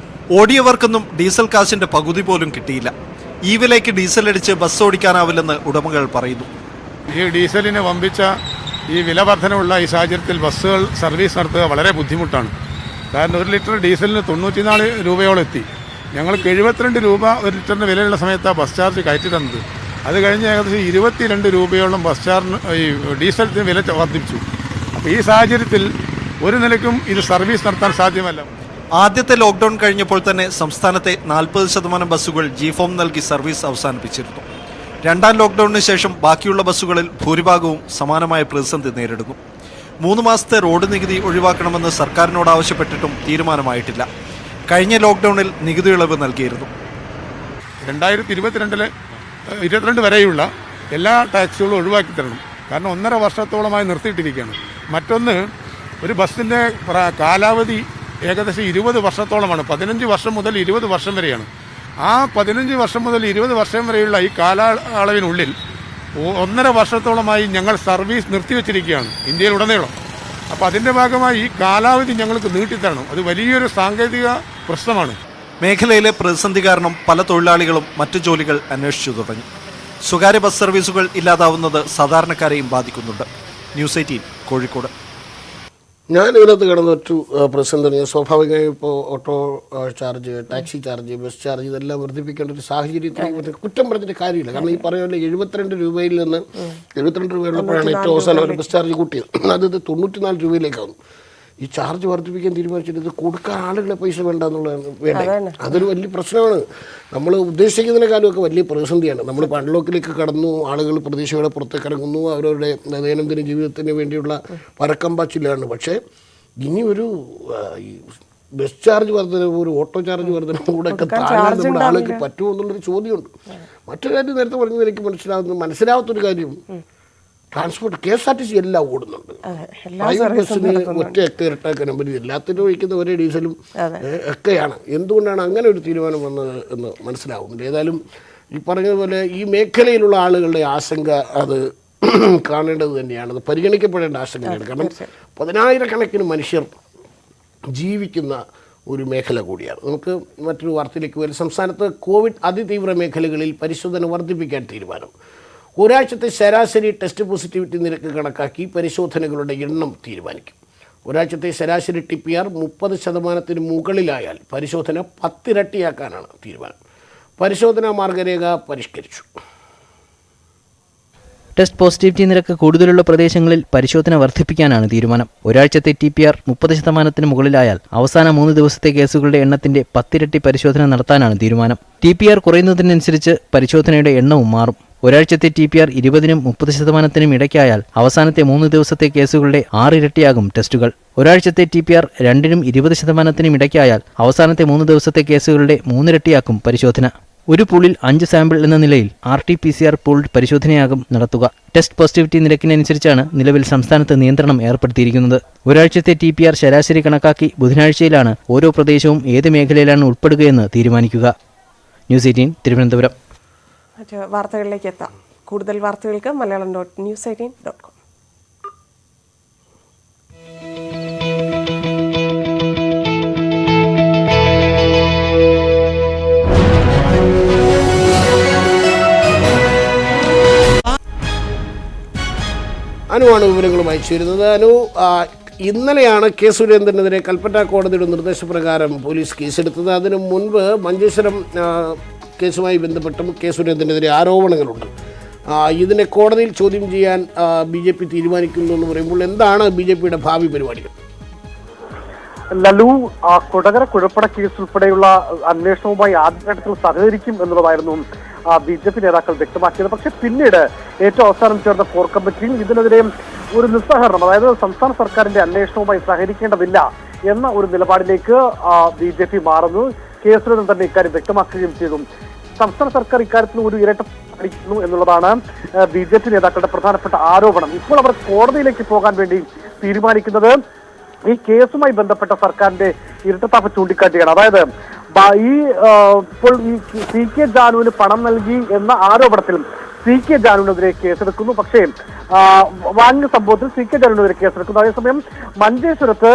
ഓടിയവർക്കൊന്നും ഡീസൽ കാശിന്റെ പകുതി പോലും കിട്ടിയില്ല. ഈ വിലയ്ക്ക് ഡീസൽ അടിച്ച് ബസ് ഓടിക്കാനാവില്ലെന്ന് ഉടമകൾ പറയുന്നു. ഈ ഡീസലിന് വമ്പിച്ച ഈ വില വർധനയുള്ള ഈ സാഹചര്യത്തിൽ ബസ്സുകൾ സർവീസ് നടത്തുക വളരെ ബുദ്ധിമുട്ടാണ്. കാരണം 1 ലിറ്റർ ഡീസലിന് 94 രൂപയോളം എത്തി. ഞങ്ങൾക്ക് 72 രൂപ 1 ലിറ്ററിന് വിലയുള്ള സമയത്താണ് ബസ് ചാർജ് കയറ്റി തന്നത്. അത് കഴിഞ്ഞ് ഏകദേശം 22 രൂപയോളം ബസ് ചാർജിന് ഈ ഡീസലിന് വില വർദ്ധിപ്പിച്ചു. അപ്പോൾ ഈ സാഹചര്യത്തിൽ ഒരു നിലയ്ക്കും ഇത് സർവീസ് നടത്താൻ സാധ്യമല്ല. ആദ്യത്തെ ലോക്ക്ഡൌൺ കഴിഞ്ഞപ്പോൾ തന്നെ സംസ്ഥാനത്തെ 40% ബസ്സുകൾ G-ഫോം നൽകി സർവീസ് അവസാനിപ്പിച്ചിരുന്നു. രണ്ടാം ലോക്ക്ഡൌണിന് ശേഷം ബാക്കിയുള്ള ബസ്സുകളിൽ ഭൂരിഭാഗവും സമാനമായ പ്രതിസന്ധി നേരിടുന്നു. 3 മാസത്തെ റോഡ് നികുതി ഒഴിവാക്കണമെന്ന് സർക്കാരിനോട് ആവശ്യപ്പെട്ടിട്ടും തീരുമാനമായിട്ടില്ല. കഴിഞ്ഞ ലോക്ക്ഡൌണിൽ നികുതി ഇളവ് നൽകിയിരുന്നു. 2022 വരെയുള്ള എല്ലാ ടാക്സുകളും ഒഴിവാക്കി തരണം. കാരണം 1.5 വർഷത്തോളമായി നിർത്തിയിട്ടിരിക്കുകയാണ്. മറ്റൊന്ന്, ഒരു ബസ്സിൻ്റെ കാലാവധി ഏകദേശം 20 വർഷത്തോളമാണ്. 15 വർഷം മുതൽ 20 വർഷം വരെയാണ്. ആ 15 വർഷം മുതൽ 20 വർഷം വരെയുള്ള ഈ കാലയളവിനുള്ളിൽ 1.5 വർഷത്തോളമായി ഞങ്ങൾ സർവീസ് നിർത്തിവെച്ചിരിക്കുകയാണ് ഇന്ത്യയിലുടനീളം. അപ്പോൾ അതിൻ്റെ ഭാഗമായി ഈ കാലാവധി ഞങ്ങൾക്ക് നീട്ടിത്തരണം. അത് വലിയൊരു സാങ്കേതിക പ്രശ്നമാണ്. മേഖലയിലെ പ്രതിസന്ധി കാരണം പല തൊഴിലാളികളും മറ്റു ജോലികൾ അന്വേഷിച്ചു തുടങ്ങി. സ്വകാര്യ ബസ് സർവീസുകൾ ഇല്ലാതാവുന്നത് സാധാരണക്കാരെയും ബാധിക്കുന്നുണ്ട്. ന്യൂസ് 18 കോഴിക്കോട്. ഞാൻ ഇതിനകത്ത് കിടന്ന ഒരു പ്രശ്നം തന്നെ, സ്വാഭാവികമായും ഇപ്പോൾ auto charge, taxi charge, bus charge ഇതെല്ലാം വർദ്ധിപ്പിക്കേണ്ട ഒരു സാഹചര്യത്തിൽ കുറ്റം പറഞ്ഞിട്ട് കാര്യമില്ല. കാരണം ഈ പറയുന്ന 72 രൂപയിൽ നിന്ന് 72 രൂപയുള്ളപ്പോഴാണ് ഏറ്റവും അവസാനം ഒരു ബസ് ചാർജ് കൂട്ടിയത്. അത് 94 രൂപയിലേക്കാണ്. ഈ ചാർജ് വർദ്ധിപ്പിക്കാൻ തീരുമാനിച്ചിട്ട് ഇത് കൊടുക്കാൻ ആളുകളെ പൈസ വേണ്ട എന്നുള്ളതാണ് വേണ്ടത്. അതൊരു വലിയ പ്രശ്നമാണ്. നമ്മൾ ഉദ്ദേശിക്കുന്നതിനേക്കാളുമൊക്കെ വലിയ പ്രതിസന്ധിയാണ്. നമ്മൾ അൺലോക്കിലേക്ക് കടന്നു, ആളുകൾ പ്രതീക്ഷയോടെ പുറത്തേക്ക് ഇറങ്ങുന്നു, അവരവരുടെ ദൈനംദിന ജീവിതത്തിന് വേണ്ടിയുള്ള പരക്കം പാച്ചിലാണ്. പക്ഷേ ഇനി ഒരു ഈ ബസ് ചാർജ് വർധനവും ഒരു ഓട്ടോ ചാർജ് വർധനവും കൂടെ ഒക്കെ താഴെ നമ്മുടെ ആളുകൾക്ക് പറ്റുമോ എന്നുള്ളൊരു ചോദ്യമുണ്ട്. മറ്റൊരു കാര്യം നേരത്തെ പറഞ്ഞത് എനിക്ക് മനസ്സിലാവാത്തൊരു കാര്യം, ട്രാൻസ്പോർട്ട് KSRTC എല്ലാം ഓടുന്നുണ്ട്. പ്രൈവറ്റ് ബസ്സിന് ഒറ്റ ഇരട്ടാക്കാൻ നമ്പർ എല്ലാത്തിനും ഒഴിക്കുന്ന ഒരേ ഡീസലും ഒക്കെയാണ്. എന്തുകൊണ്ടാണ് അങ്ങനെ ഒരു തീരുമാനം വന്നത് എന്ന് മനസ്സിലാവുന്നില്ല. ഏതായാലും ഈ പറഞ്ഞതുപോലെ ഈ മേഖലയിലുള്ള ആളുകളുടെ ആശങ്ക അത് കാണേണ്ടത് തന്നെയാണ്, അത് പരിഗണിക്കപ്പെടേണ്ട ആശങ്കയാണ്. കാരണം 10,000-കണക്കിന് മനുഷ്യർ ജീവിക്കുന്ന ഒരു മേഖല കൂടിയാണ്. നമുക്ക് മറ്റൊരു വാർത്തയിലേക്ക് വരും. സംസ്ഥാനത്ത് കോവിഡ് അതിതീവ്ര മേഖലകളിൽ പരിശോധന വർദ്ധിപ്പിക്കാൻ തീരുമാനം. ഒരാഴ്ചത്തെ ശരാശരി ടെസ്റ്റ് പോസിറ്റിവിറ്റി നിരക്ക് കണക്കാക്കി പരിശോധനകളുടെ എണ്ണം തീരുമാനിക്കും. ഒരാഴ്ചത്തെ ശരാശരി TPR 30% മുകളിലായാൽ പരിശോധന 10 ഇരട്ടിയാക്കാനാണ് തീരുമാനം. പരിശോധനാ മാർഗരേഖ പരിഷ്കരിച്ചു. ടെസ്റ്റ് പോസിറ്റിവിറ്റി നിരക്ക് കൂടുതലുള്ള പ്രദേശങ്ങളിൽ പരിശോധന വർദ്ധിപ്പിക്കാനാണ് തീരുമാനം. ഒരാഴ്ചത്തെ TPR 30% മുകളിലായാൽ അവസാന 3 ദിവസത്തെ കേസുകളുടെ എണ്ണത്തിന്റെ 10 ഇരട്ടി പരിശോധന നടത്താനാണ് തീരുമാനം. TPR കുറയുന്നതിനനുസരിച്ച് പരിശോധനയുടെ എണ്ണവും മാറും. ഒരാഴ്ചത്തെ TPR 20-നും 30%-നും ഇടയ്ക്കായാൽ അവസാനത്തെ 3 ദിവസത്തെ കേസുകളുടെ 6 ഇരട്ടിയാകും ടെസ്റ്റുകൾ. ഒരാഴ്ചത്തെ TPR 2-നും 20%-നും ഇടയ്ക്കായാൽ അവസാനത്തെ 3 ദിവസത്തെ കേസുകളുടെ 3 ഇരട്ടിയാക്കും പരിശോധന. ഒരു പൂളിൽ 5 സാമ്പിൾ എന്ന നിലയിൽ RT-PCR പൂൾഡ് പരിശോധനയാകും നടത്തുക. ടെസ്റ്റ് പോസിറ്റിവിറ്റി നിരക്കിനനുസരിച്ചാണ് നിലവിൽ സംസ്ഥാനത്ത് നിയന്ത്രണം ഏർപ്പെടുത്തിയിരിക്കുന്നത്. ഒരാഴ്ചത്തെ TPR ശരാശരി കണക്കാക്കി ബുധനാഴ്ചയിലാണ് ഓരോ പ്രദേശവും ഏത് മേഖലയിലാണ് ഉൾപ്പെടുകയെന്ന് തീരുമാനിക്കുക. ന്യൂസ് 18 തിരുവനന്തപുരം. മറ്റ് വാർത്തകളിലേക്ക് എത്താം. കൂടുതൽ വാർത്തകൾക്ക് malayalam.news18.com. അനുവാണ് വിവരങ്ങളുമായി ചേരുന്നത്. അനു, ഇന്നലെയാണ് K. സുരേന്ദ്രനെതിരെ കൽപ്പറ്റ കോടതിയുടെ നിർദ്ദേശപ്രകാരം പോലീസ് കേസെടുത്തത്. അതിനു മുൻപ് മഞ്ചേശ്വരം കേസുമായി ബന്ധപ്പെട്ടും K. സുരേന്ദ്രനെതിരെ ആരോപണങ്ങളുണ്ട്. ഇതിനെ കോടതിയിൽ ചോദ്യം ചെയ്യാൻ BJP തീരുമാനിക്കുന്നു എന്ന് പറയുമ്പോൾ എന്താണ് BJPയുടെ ഭാവി പരിപാടികൾ? ലലു, കൊടകര കുഴപ്പട കേസ് ഉൾപ്പെടെയുള്ള അന്വേഷണവുമായി ആദ്യഘട്ടത്തിൽ സഹകരിക്കും എന്നുള്ളതായിരുന്നു BJP നേതാക്കൾ വ്യക്തമാക്കിയത്. പക്ഷെ പിന്നീട് ഏറ്റവും അവസാനം ചേർന്ന കോർ കമ്മിറ്റിയിൽ ഇതിനെതിരെ ഒരു നിസ്സഹകരണം, അതായത് സംസ്ഥാന സർക്കാരിന്റെ അന്വേഷണവുമായി സഹകരിക്കേണ്ടതില്ല എന്ന ഒരു നിലപാടിലേക്ക് BJP മാറുന്നു. കേസിൽ തന്നെ ഇക്കാര്യം വ്യക്തമാക്കുകയും ചെയ്തു. സംസ്ഥാന സർക്കാർ ഇക്കാര്യത്തിൽ ഒരു ഇരട്ടടിക്കുന്നു എന്നുള്ളതാണ് BJP നേതാക്കളുടെ പ്രധാനപ്പെട്ട ആരോപണം. ഇപ്പോൾ അവർ കോടതിയിലേക്ക് പോകാൻ വേണ്ടി തീരുമാനിക്കുന്നത് ഈ കേസുമായി ബന്ധപ്പെട്ട സർക്കാരിന്റെ ഇരട്ടത്താപ്പ് ചൂണ്ടിക്കാട്ടിയാണ്. അതായത് ഇപ്പോൾ ഈ CK ജാനുവിന് പണം നൽകി എന്ന ആരോപണത്തിൽ CK ജാനുവിനെതിരെ കേസെടുക്കുന്നു. പക്ഷേ വാങ്ങിയ സംഭവത്തിൽ CK ജാനുവിനെതിരെ കേസെടുക്കുന്നു. അതേസമയം മഞ്ചേശ്വരത്ത്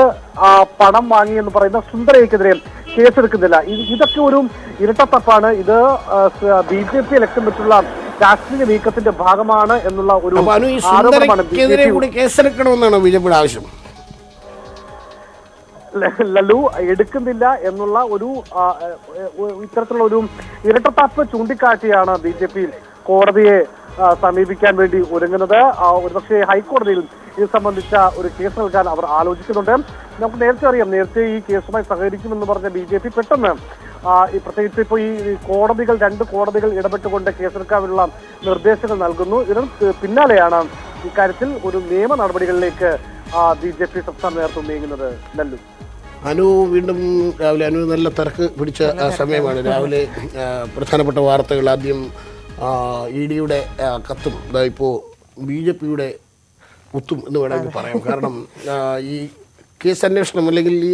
പണം വാങ്ങി എന്ന് പറയുന്ന സുന്ദരയ്ക്കെതിരെ കേസെടുക്കുന്നില്ല. ഇതൊക്കെ ഒരു ഇരട്ടത്തപ്പാണ്. ഇത് BJP ലക്ഷ്യം വെച്ചുള്ള രാഷ്ട്രീയ നീക്കത്തിന്റെ ഭാഗമാണ് എന്നുള്ള ഒരു ആരോപണമാണ് കേസെടുക്കണമെന്നാണ് BJPയുടെ ആവശ്യം. ലലു, എടുക്കുന്നില്ല എന്നുള്ള ഒരു ഇത്തരത്തിലുള്ള ഒരു ഇരട്ടത്താപ്പ് ചൂണ്ടിക്കാട്ടിയാണ് BJP കോടതിയെ സമീപിക്കാൻ വേണ്ടി ഒരുങ്ങുന്നത്. ഒരുപക്ഷെ ഹൈക്കോടതിയിൽ ഇത് സംബന്ധിച്ച ഒരു കേസ് നൽകാൻ അവർ ആലോചിക്കുന്നുണ്ട്. നമുക്ക് നേരത്തെ അറിയാം, നേരത്തെ ഈ കേസുമായി സഹകരിക്കുമെന്ന് പറഞ്ഞ BJP പെട്ടെന്ന് പ്രത്യേകിച്ച് ഇപ്പോൾ ഈ കോടതികൾ 2 കോടതികൾ ഇടപെട്ടുകൊണ്ട് കേസെടുക്കാനുള്ള നിർദ്ദേശങ്ങൾ നൽകുന്നു. ഇതിന് പിന്നാലെയാണ് ഇക്കാര്യത്തിൽ ഒരു നിയമ നടപടികളിലേക്ക് BJP സംസ്ഥാന നേതൃത്വം നീങ്ങുന്നത്. ലല്ലു, അനു, വീണ്ടും രാവിലെ അനു നല്ല തിരക്ക് പിടിച്ച സമയമാണ്. രാവിലെ പ്രധാനപ്പെട്ട വാർത്തകൾ. ആദ്യം EDയുടെ കത്തും, ഇപ്പോൾ BJPയുടെ കുത്തും എന്ന് വേണമെങ്കിൽ പറയാം. കാരണം ഈ കേസ് അന്വേഷണം അല്ലെങ്കിൽ ഈ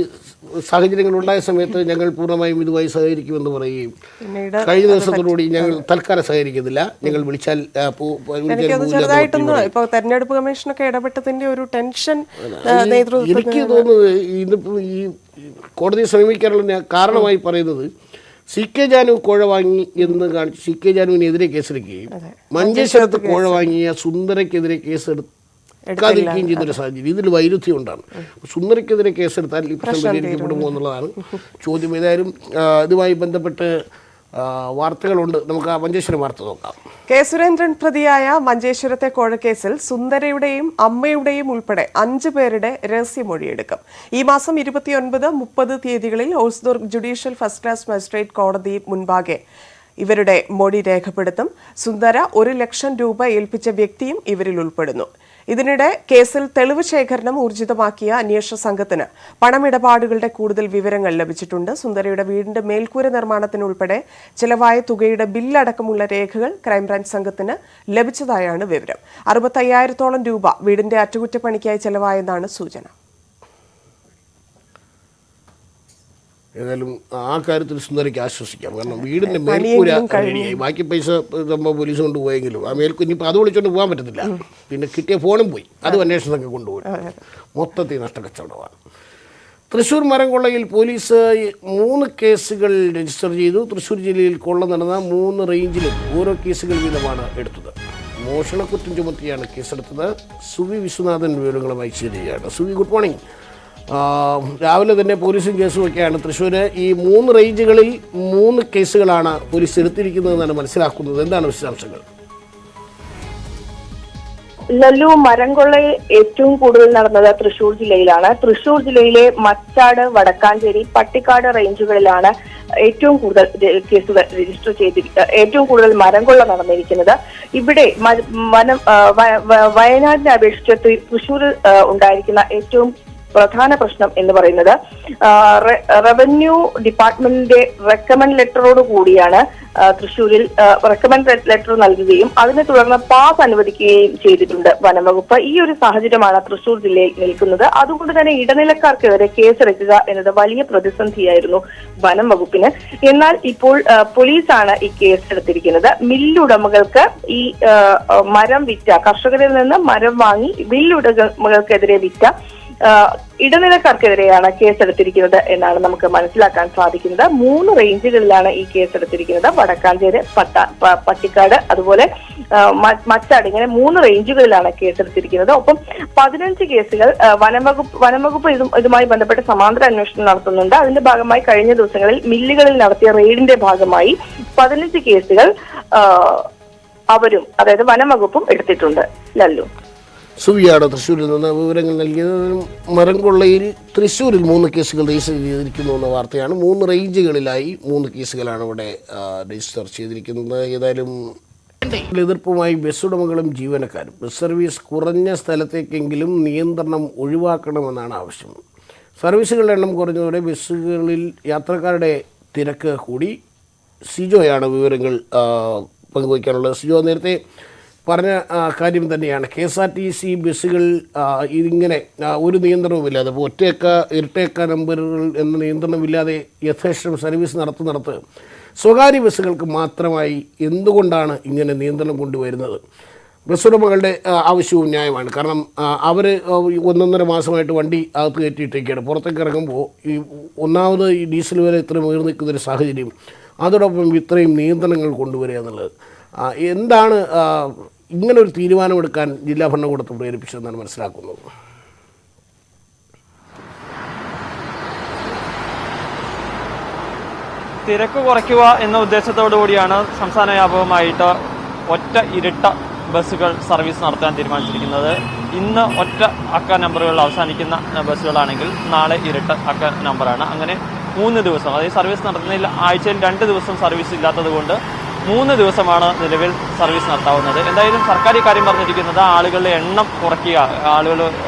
സാഹചര്യങ്ങൾ ഉണ്ടായ സമയത്ത് ഞങ്ങൾ പൂർണ്ണമായും ഇതുമായി സഹകരിക്കുമെന്ന് പറയുകയും കഴിഞ്ഞ ദിവസത്തോടുകൂടി ഞങ്ങൾ തൽക്കാലം സഹകരിക്കുന്നില്ല, ഞങ്ങൾ വിളിച്ചാൽ ചെറുതായിട്ടൊന്ന് ഇപ്പോൾ തെരഞ്ഞെടുപ്പ് കമ്മീഷനൊക്കെ ഇടപെട്ടതിന്റെ ഒരു ടെൻഷൻ എനിക്ക് തോന്നുന്നത് ഇതിപ്പോൾ ഈ കോടതിയെ സമീപിക്കാനുള്ള കാരണമായി പറയുന്നത് CK ജാനു കോഴ വാങ്ങി എന്ന് കാണിച്ച് CK ജാനുവിനെതിരെ കേസെടുക്കുകയും മഞ്ചേശ്വരത്ത് കോഴ വാങ്ങിയ സുന്ദരയ്ക്കെതിരെ എടുക്കാതിരിക്കുകയും ചെയ്യുന്നൊരു സാഹചര്യം. ഇതിൽ വൈരുദ്ധ്യം ഉണ്ടാണ്. സുന്ദരയ്ക്കെതിരെ കേസെടുത്താൽ ഈ പ്രശ്നം പരിഹരിക്കപ്പെടുമോ എന്നുള്ളതാണ് ചോദ്യം. ഏതായാലും ഇതുമായി ബന്ധപ്പെട്ട് വാർത്തകളുണ്ട്. നമുക്ക് ആ മഞ്ചേശ്വരം വാർത്ത നോക്കാം. കെ സുരേന്ദ്രൻ പ്രതിയായ മഞ്ചേശ്വരത്തെ കോഴക്കേസിൽ സുന്ദരയുടെയും അമ്മയുടെയും ഉൾപ്പെടെ 5 പേരുടെ രഹസ്യമൊഴിയെടുക്കും. ഈ മാസം 29, 30 തീയതികളിൽ ഓസ്ദുർഗ് ജുഡീഷ്യൽ ഫസ്റ്റ് ക്ലാസ് മജിസ്ട്രേറ്റ് കോടതി മുൻപാകെ ഇവരുടെ മൊഴി രേഖപ്പെടുത്തും. സുന്ദര 1 ലക്ഷം രൂപ ഏൽപ്പിച്ച വ്യക്തിയും ഇവരിൽ ഉൾപ്പെടുന്നു. ഇതിനിടെ കേസിൽ തെളിവ് ശേഖരണം ഊർജിതമാക്കിയ അന്വേഷണ സംഘത്തിന് പണമിടപാടുകളുടെ കൂടുതൽ വിവരങ്ങൾ ലഭിച്ചിട്ടുണ്ട്. സുന്ദരയുടെ വീടിന്റെ മേൽക്കൂര നിർമ്മാണത്തിനുൾപ്പെടെ ചെലവായ തുകയുടെ ബില്ലടക്കമുള്ള രേഖകൾ ക്രൈംബ്രാഞ്ച് സംഘത്തിന് ലഭിച്ചതായാണ് വിവരം. 65,000-ഓളം രൂപ വീടിന്റെ അറ്റകുറ്റപ്പണിക്കായി ചെലവായെന്നാണ് സൂചന. ഏതായാലും ആ കാര്യത്തിൽ സുന്ദരയ്ക്ക് ആശ്വസിക്കാം. കാരണം വീടിൻ്റെ മേൽക്കൂര റെഡിയായി. ബാക്കി പൈസ പോലീസ് കൊണ്ടുപോയെങ്കിലും ആ മേൽക്കൂര ഇനിയിപ്പോൾ അത് വിളിച്ചുകൊണ്ട് പോകാൻ പറ്റത്തില്ല. പിന്നെ കിട്ടിയ ഫോണും പോയി, അതും അന്വേഷണമൊക്കെ കൊണ്ടുപോയി. മൊത്തത്തിൽ നഷ്ടക്കച്ചവടമാണ്. തൃശ്ശൂർ മരംകൊള്ളയിൽ പോലീസ് 3 കേസുകൾ രജിസ്റ്റർ ചെയ്തു. തൃശ്ശൂർ ജില്ലയിൽ കൊള്ള നടന്ന 3 റേഞ്ചിലും ഓരോ കേസുകൾ വീതമാണ് എടുത്തത്. മോഷണക്കുറ്റം ചുമത്തിയാണ് കേസെടുത്തത്. സുവി വിശ്വനാഥൻ വിവരങ്ങളുമായി ചേരുകയാണ്. Suvi, good morning. രാവിലെ തന്നെ പോലീസും കേസും ഒക്കെയാണ്. തൃശ്ശൂർ ഈ 3 റേഞ്ചുകളിൽ 3 കേസുകളാണ് പോലീസ് എടുത്തിരിക്കുന്നതെന്നാണ് മനസ്സിലാക്കുന്നത്. എന്താണ് വിശദാംശങ്ങൾ? ലല്ലു, മരംകൊള്ളയിൽ ഏറ്റവും കൂടുതൽ നടന്നത് തൃശൂർ ജില്ലയിലാണ്. തൃശൂർ ജില്ലയിലെ മച്ചാട്, വടക്കാഞ്ചേരി, പട്ടിക്കാട് റേഞ്ചുകളിലാണ് ഏറ്റവും കൂടുതൽ കേസുകൾ രജിസ്റ്റർ ചെയ്തിരിക്കുന്നത്. ഏറ്റവും കൂടുതൽ മരംകൊള്ള നടന്നിരിക്കുന്നത് ഇവിടെ വയനാടിനെ അപേക്ഷിച്ച് തൃശൂർ ഉണ്ടായിരിക്കുന്ന ഏറ്റവും പ്രധാന പ്രശ്നം എന്ന് പറയുന്നത് റവന്യൂ ഡിപ്പാർട്ട്മെന്റിന്റെ റെക്കമെൻഡ് ലെറ്ററോട് കൂടിയാണ് തൃശ്ശൂരിൽ റെക്കമെൻഡ് ലെറ്റർ നൽകുകയും അതിനെ തുടർന്ന് പാസ് അനുവദിക്കുകയും ചെയ്തിട്ടുണ്ട് വനംവകുപ്പ്. ഈ ഒരു സാഹചര്യമാണ് തൃശ്ശൂർ ജില്ലയിൽ നിൽക്കുന്നത്. അതുകൊണ്ട് തന്നെ ഇടനിലക്കാർക്കെതിരെ കേസെടുക്കുക എന്നത് വലിയ പ്രതിസന്ധിയായിരുന്നു വനം വകുപ്പിന്. എന്നാൽ ഇപ്പോൾ പോലീസാണ് ഈ കേസെടുത്തിരിക്കുന്നത്. മില്ലുടമകൾക്ക് ഈ മരം വിറ്റ കർഷകരിൽ നിന്ന് മരം വാങ്ങി മില്ലുടമകൾക്കെതിരെ വിറ്റ ഇടനിലക്കാർക്കെതിരെയാണ് കേസെടുത്തിരിക്കുന്നത് എന്നാണ് നമുക്ക് മനസ്സിലാക്കാൻ സാധിക്കുന്നത്. 3 റേഞ്ചുകളിലാണ് ഈ കേസെടുത്തിരിക്കുന്നത്. വടക്കാഞ്ചേരി, പട്ടിക്കാട്, അതുപോലെ മച്ചാട്, ഇങ്ങനെ 3 റേഞ്ചുകളിലാണ് കേസെടുത്തിരിക്കുന്നത്. ഒപ്പം 15 കേസുകൾ വനംവകുപ്പ് ഇതുമായി ബന്ധപ്പെട്ട് സമാന്തര അന്വേഷണം നടത്തുന്നുണ്ട്. അതിന്റെ ഭാഗമായി കഴിഞ്ഞ ദിവസങ്ങളിൽ മില്ലുകളിൽ നടത്തിയ റെയ്ഡിന്റെ ഭാഗമായി 15 കേസുകൾ അവരും, അതായത് വനംവകുപ്പും എടുത്തിട്ടുണ്ട്. ലല്ലു, സുവിയാണ് തൃശ്ശൂരിൽ നിന്ന് വിവരങ്ങൾ നൽകിയത്. മരംകൊള്ളയിൽ തൃശ്ശൂരിൽ 3 കേസുകൾ രജിസ്റ്റർ ചെയ്തിരിക്കുന്നു എന്ന വാർത്തയാണ്. 3 റേഞ്ചുകളിലായി 3 കേസുകളാണ് ഇവിടെ രജിസ്റ്റർ ചെയ്തിരിക്കുന്നത്. ഏതായാലും എതിർപ്പുമായി ബസ് ഉടമകളും ജീവനക്കാരും ബസ് സർവീസ് കുറഞ്ഞ സ്ഥലത്തേക്കെങ്കിലും നിയന്ത്രണം ഒഴിവാക്കണമെന്നാണ് ആവശ്യം. സർവീസുകളുടെ എണ്ണം കുറഞ്ഞതോടെ ബസ്സുകളിൽ യാത്രക്കാരുടെ തിരക്ക് കൂടി. സിജോയാണ് വിവരങ്ങൾ പങ്കുവയ്ക്കാനുള്ളത്. സിജോ, നേരത്തെ പറഞ്ഞ കാര്യം തന്നെയാണ്. KSRTC ബസ്സുകൾ ഇതിങ്ങനെ ഒരു നിയന്ത്രണവുമില്ലാതെ, ഇപ്പോൾ ഒറ്റയക്ക ഇരട്ടയക്ക നമ്പറുകൾ എന്ന നിയന്ത്രണമില്ലാതെ യഥേഷ്ടം സർവീസ് നടത്തുന്നിടത്ത് സ്വകാര്യ ബസ്സുകൾക്ക് മാത്രമായി എന്തുകൊണ്ടാണ് ഇങ്ങനെ നിയന്ത്രണം കൊണ്ടുവരുന്നത്? ബസ് ഉടമകളുടെ ആവശ്യവും ന്യായമാണ്. കാരണം അവർ 1.5 മാസമായിട്ട് വണ്ടി അകത്ത് കയറ്റിയിട്ടേക്കാണ്. പുറത്തേക്ക് ഇറങ്ങുമ്പോൾ ഈ ഒന്നാമത് ഈ ഡീസൽ വില ഇത്രയും ഉയർന്നു നിൽക്കുന്നൊരു സാഹചര്യം, അതോടൊപ്പം ഇത്രയും നിയന്ത്രണങ്ങൾ കൊണ്ടുവരിക എന്നുള്ളത് എന്താണ് ഇങ്ങനൊരു തീരുമാനമെടുക്കാൻ ജില്ലാ ഭരണകൂടത്തെ പ്രേരിപ്പിച്ചതെന്നാണ് മനസ്സിലാക്കുന്നത്? തിരക്ക് കുറയ്ക്കുക എന്ന ഉദ്ദേശത്തോടു കൂടിയാണ് സംസ്ഥാന വ്യാപകമായിട്ട് ഒറ്റ ഇരട്ട ബസ്സുകൾ സർവീസ് നടത്താൻ തീരുമാനിച്ചിരിക്കുന്നത്. ഇന്ന് ഒറ്റ അക്ക നമ്പറുകളിൽ അവസാനിക്കുന്ന ബസ്സുകളാണെങ്കിൽ നാളെ ഇരട്ട അക്ക നമ്പറാണ്. അങ്ങനെ 3 ദിവസം, അതായത് സർവീസ് നടത്തുന്നതിൽ ആഴ്ചയിൽ 2 ദിവസം സർവീസ് ഇല്ലാത്തത് കൊണ്ട് 3 ദിവസമാണ് നിലവിൽ സർവീസ് നടത്താവുന്നത്. എന്തായാലും സർക്കാർ കാര്യം പറഞ്ഞിരിക്കുന്നത് ആളുകളുടെ എണ്ണം കുറയ്ക്കുക, ആളുകൾ